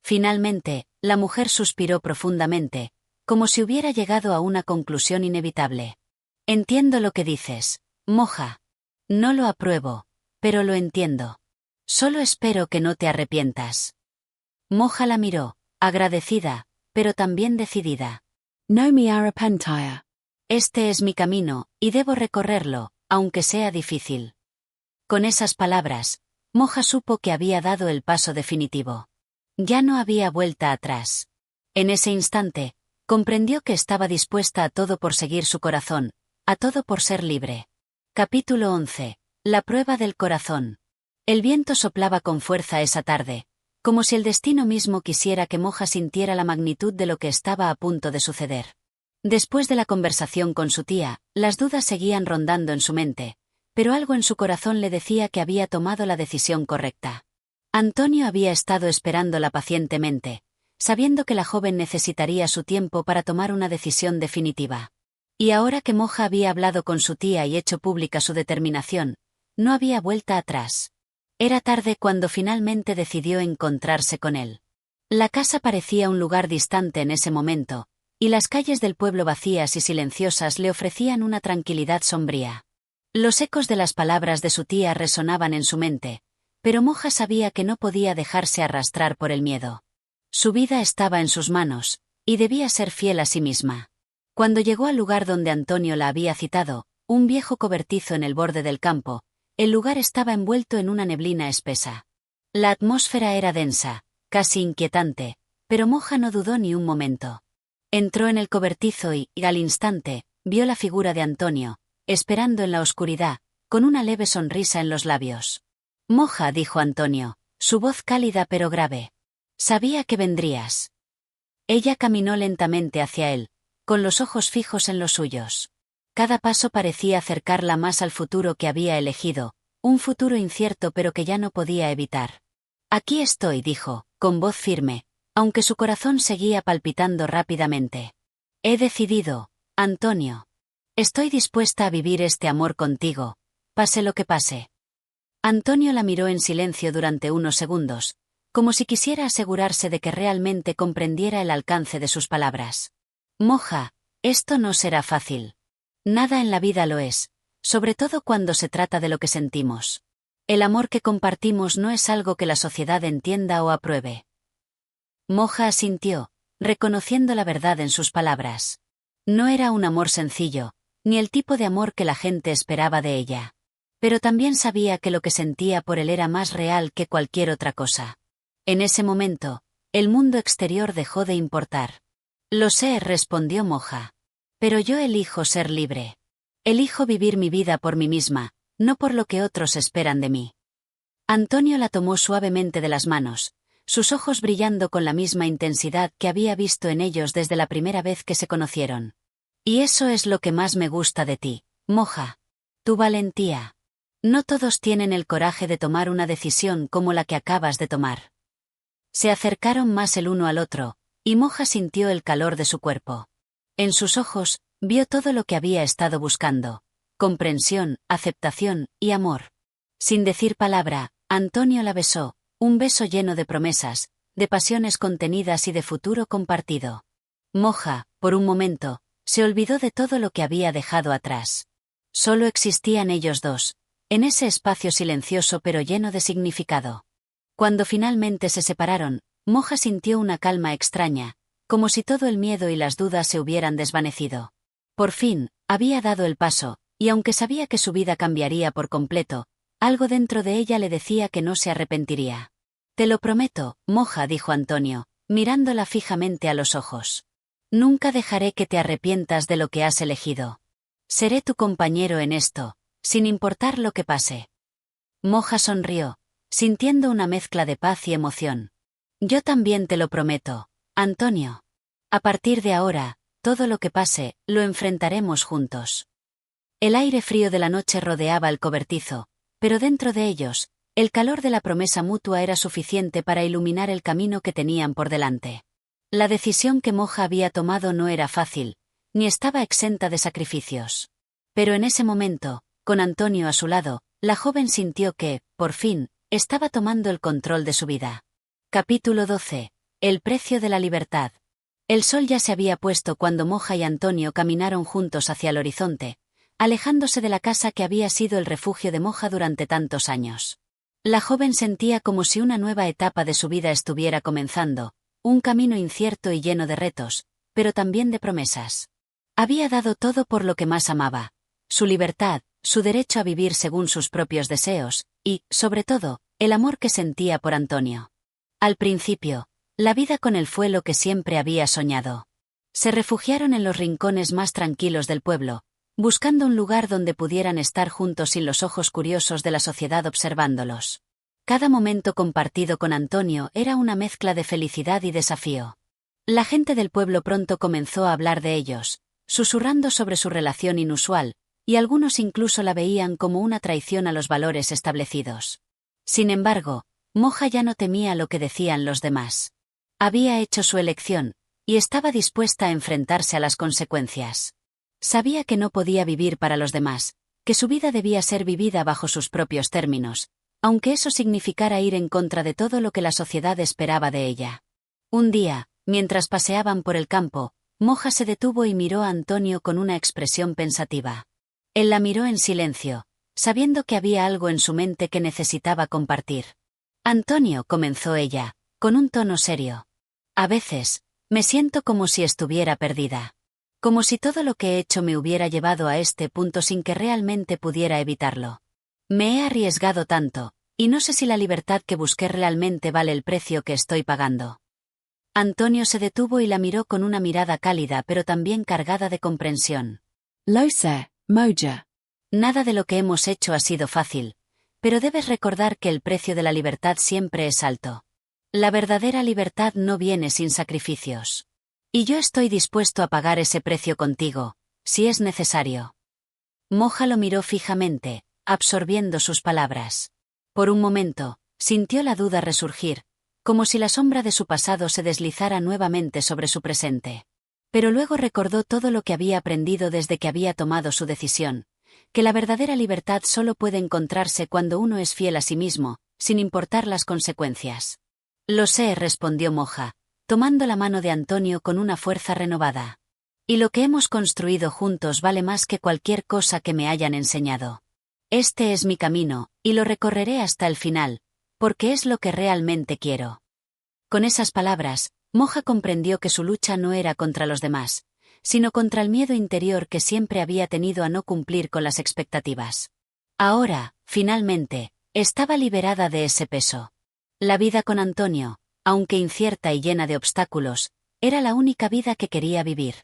Finalmente, la mujer suspiró profundamente, como si hubiera llegado a una conclusión inevitable. Entiendo lo que dices, Moja. No lo apruebo, pero lo entiendo. Solo espero que no te arrepientas. Moja la miró, agradecida, pero también decidida. No me arrepentiré. Este es mi camino, y debo recorrerlo, aunque sea difícil. Con esas palabras, Moja supo que había dado el paso definitivo. Ya no había vuelta atrás. En ese instante, comprendió que estaba dispuesta a todo por seguir su corazón, a todo por ser libre. Capítulo 11. La prueba del corazón. El viento soplaba con fuerza esa tarde, como si el destino mismo quisiera que Moja sintiera la magnitud de lo que estaba a punto de suceder. Después de la conversación con su tía, las dudas seguían rondando en su mente, pero algo en su corazón le decía que había tomado la decisión correcta. Antonio había estado esperándola pacientemente, sabiendo que la joven necesitaría su tiempo para tomar una decisión definitiva. Y ahora que Moja había hablado con su tía y hecho pública su determinación, no había vuelta atrás. Era tarde cuando finalmente decidió encontrarse con él. La casa parecía un lugar distante en ese momento, y las calles del pueblo vacías y silenciosas le ofrecían una tranquilidad sombría. Los ecos de las palabras de su tía resonaban en su mente, pero Moja sabía que no podía dejarse arrastrar por el miedo. Su vida estaba en sus manos, y debía ser fiel a sí misma. Cuando llegó al lugar donde Antonio la había citado, un viejo cobertizo en el borde del campo, el lugar estaba envuelto en una neblina espesa. La atmósfera era densa, casi inquietante, pero Moja no dudó ni un momento. Entró en el cobertizo y, al instante, vio la figura de Antonio, esperando en la oscuridad, con una leve sonrisa en los labios. Moja, dijo Antonio, su voz cálida pero grave. Sabía que vendrías. Ella caminó lentamente hacia él, con los ojos fijos en los suyos. Cada paso parecía acercarla más al futuro que había elegido, un futuro incierto pero que ya no podía evitar. Aquí estoy, dijo, con voz firme, aunque su corazón seguía palpitando rápidamente. He decidido, Antonio. Estoy dispuesta a vivir este amor contigo, pase lo que pase. Antonio la miró en silencio durante unos segundos, como si quisiera asegurarse de que realmente comprendiera el alcance de sus palabras. Moja, esto no será fácil. Nada en la vida lo es, sobre todo cuando se trata de lo que sentimos. El amor que compartimos no es algo que la sociedad entienda o apruebe. Moja asintió, reconociendo la verdad en sus palabras. No era un amor sencillo, ni el tipo de amor que la gente esperaba de ella. Pero también sabía que lo que sentía por él era más real que cualquier otra cosa. En ese momento, el mundo exterior dejó de importar. Lo sé, respondió Moja. Pero yo elijo ser libre. Elijo vivir mi vida por mí misma, no por lo que otros esperan de mí. Antonio la tomó suavemente de las manos, sus ojos brillando con la misma intensidad que había visto en ellos desde la primera vez que se conocieron. Y eso es lo que más me gusta de ti, Moja. Tu valentía. No todos tienen el coraje de tomar una decisión como la que acabas de tomar. Se acercaron más el uno al otro, y Moja sintió el calor de su cuerpo. En sus ojos, vio todo lo que había estado buscando: comprensión, aceptación y amor. Sin decir palabra, Antonio la besó, un beso lleno de promesas, de pasiones contenidas y de futuro compartido. Moja, por un momento, Se olvidó de todo lo que había dejado atrás. Solo existían ellos dos, en ese espacio silencioso pero lleno de significado. Cuando finalmente se separaron, Moja sintió una calma extraña, como si todo el miedo y las dudas se hubieran desvanecido. Por fin, había dado el paso, y aunque sabía que su vida cambiaría por completo, algo dentro de ella le decía que no se arrepentiría. «Te lo prometo, Moja», dijo Antonio, mirándola fijamente a los ojos. «Nunca dejaré que te arrepientas de lo que has elegido. Seré tu compañero en esto, sin importar lo que pase». Moja sonrió, sintiendo una mezcla de paz y emoción. «Yo también te lo prometo, Antonio. A partir de ahora, todo lo que pase, lo enfrentaremos juntos». El aire frío de la noche rodeaba el cobertizo, pero dentro de ellos, el calor de la promesa mutua era suficiente para iluminar el camino que tenían por delante. La decisión que Moja había tomado no era fácil, ni estaba exenta de sacrificios. Pero en ese momento, con Antonio a su lado, la joven sintió que, por fin, estaba tomando el control de su vida. Capítulo 12. El precio de la libertad. El sol ya se había puesto cuando Moja y Antonio caminaron juntos hacia el horizonte, alejándose de la casa que había sido el refugio de Moja durante tantos años. La joven sentía como si una nueva etapa de su vida estuviera comenzando, un camino incierto y lleno de retos, pero también de promesas. Había dado todo por lo que más amaba, su libertad, su derecho a vivir según sus propios deseos, y, sobre todo, el amor que sentía por Antonio. Al principio, la vida con él fue lo que siempre había soñado. Se refugiaron en los rincones más tranquilos del pueblo, buscando un lugar donde pudieran estar juntos sin los ojos curiosos de la sociedad observándolos. Cada momento compartido con Antonio era una mezcla de felicidad y desafío. La gente del pueblo pronto comenzó a hablar de ellos, susurrando sobre su relación inusual, y algunos incluso la veían como una traición a los valores establecidos. Sin embargo, Moja ya no temía lo que decían los demás. Había hecho su elección, y estaba dispuesta a enfrentarse a las consecuencias. Sabía que no podía vivir para los demás, que su vida debía ser vivida bajo sus propios términos, aunque eso significara ir en contra de todo lo que la sociedad esperaba de ella. Un día, mientras paseaban por el campo, Moja se detuvo y miró a Antonio con una expresión pensativa. Él la miró en silencio, sabiendo que había algo en su mente que necesitaba compartir. «Antonio», comenzó ella, con un tono serio. «A veces, me siento como si estuviera perdida. Como si todo lo que he hecho me hubiera llevado a este punto sin que realmente pudiera evitarlo. Me he arriesgado tanto, y no sé si la libertad que busqué realmente vale el precio que estoy pagando». Antonio se detuvo y la miró con una mirada cálida pero también cargada de comprensión. Lo sé, Moja. «Nada de lo que hemos hecho ha sido fácil, pero debes recordar que el precio de la libertad siempre es alto. La verdadera libertad no viene sin sacrificios. Y yo estoy dispuesto a pagar ese precio contigo, si es necesario». Moja lo miró fijamente, absorbiendo sus palabras. Por un momento, sintió la duda resurgir, como si la sombra de su pasado se deslizara nuevamente sobre su presente. Pero luego recordó todo lo que había aprendido desde que había tomado su decisión, que la verdadera libertad solo puede encontrarse cuando uno es fiel a sí mismo, sin importar las consecuencias. «Lo sé», respondió Moja, tomando la mano de Antonio con una fuerza renovada. «Y lo que hemos construido juntos vale más que cualquier cosa que me hayan enseñado. Este es mi camino, y lo recorreré hasta el final, porque es lo que realmente quiero». Con esas palabras, Moja comprendió que su lucha no era contra los demás, sino contra el miedo interior que siempre había tenido a no cumplir con las expectativas. Ahora, finalmente, estaba liberada de ese peso. La vida con Antonio, aunque incierta y llena de obstáculos, era la única vida que quería vivir.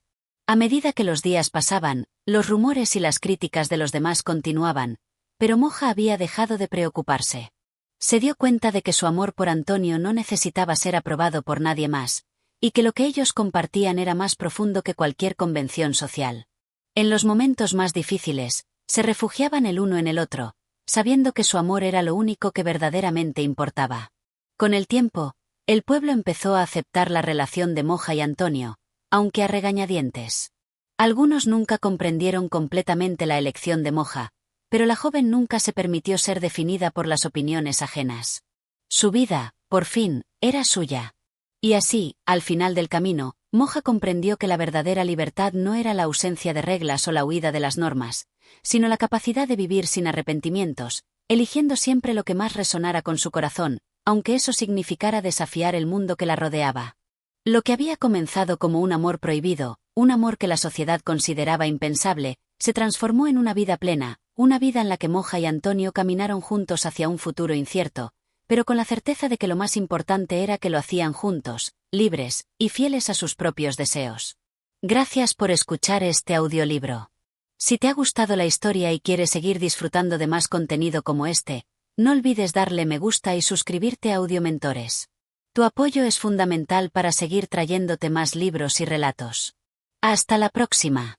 A medida que los días pasaban, los rumores y las críticas de los demás continuaban, pero Moja había dejado de preocuparse. Se dio cuenta de que su amor por Antonio no necesitaba ser aprobado por nadie más, y que lo que ellos compartían era más profundo que cualquier convención social. En los momentos más difíciles, se refugiaban el uno en el otro, sabiendo que su amor era lo único que verdaderamente importaba. Con el tiempo, el pueblo empezó a aceptar la relación de Moja y Antonio, aunque a regañadientes. Algunos nunca comprendieron completamente la elección de Moja, pero la joven nunca se permitió ser definida por las opiniones ajenas. Su vida, por fin, era suya. Y así, al final del camino, Moja comprendió que la verdadera libertad no era la ausencia de reglas o la huida de las normas, sino la capacidad de vivir sin arrepentimientos, eligiendo siempre lo que más resonara con su corazón, aunque eso significara desafiar el mundo que la rodeaba. Lo que había comenzado como un amor prohibido, un amor que la sociedad consideraba impensable, se transformó en una vida plena, una vida en la que Moja y Antonio caminaron juntos hacia un futuro incierto, pero con la certeza de que lo más importante era que lo hacían juntos, libres y fieles a sus propios deseos. Gracias por escuchar este audiolibro. Si te ha gustado la historia y quieres seguir disfrutando de más contenido como este, no olvides darle me gusta y suscribirte a Audiomentores. Tu apoyo es fundamental para seguir trayéndote más libros y relatos. Hasta la próxima.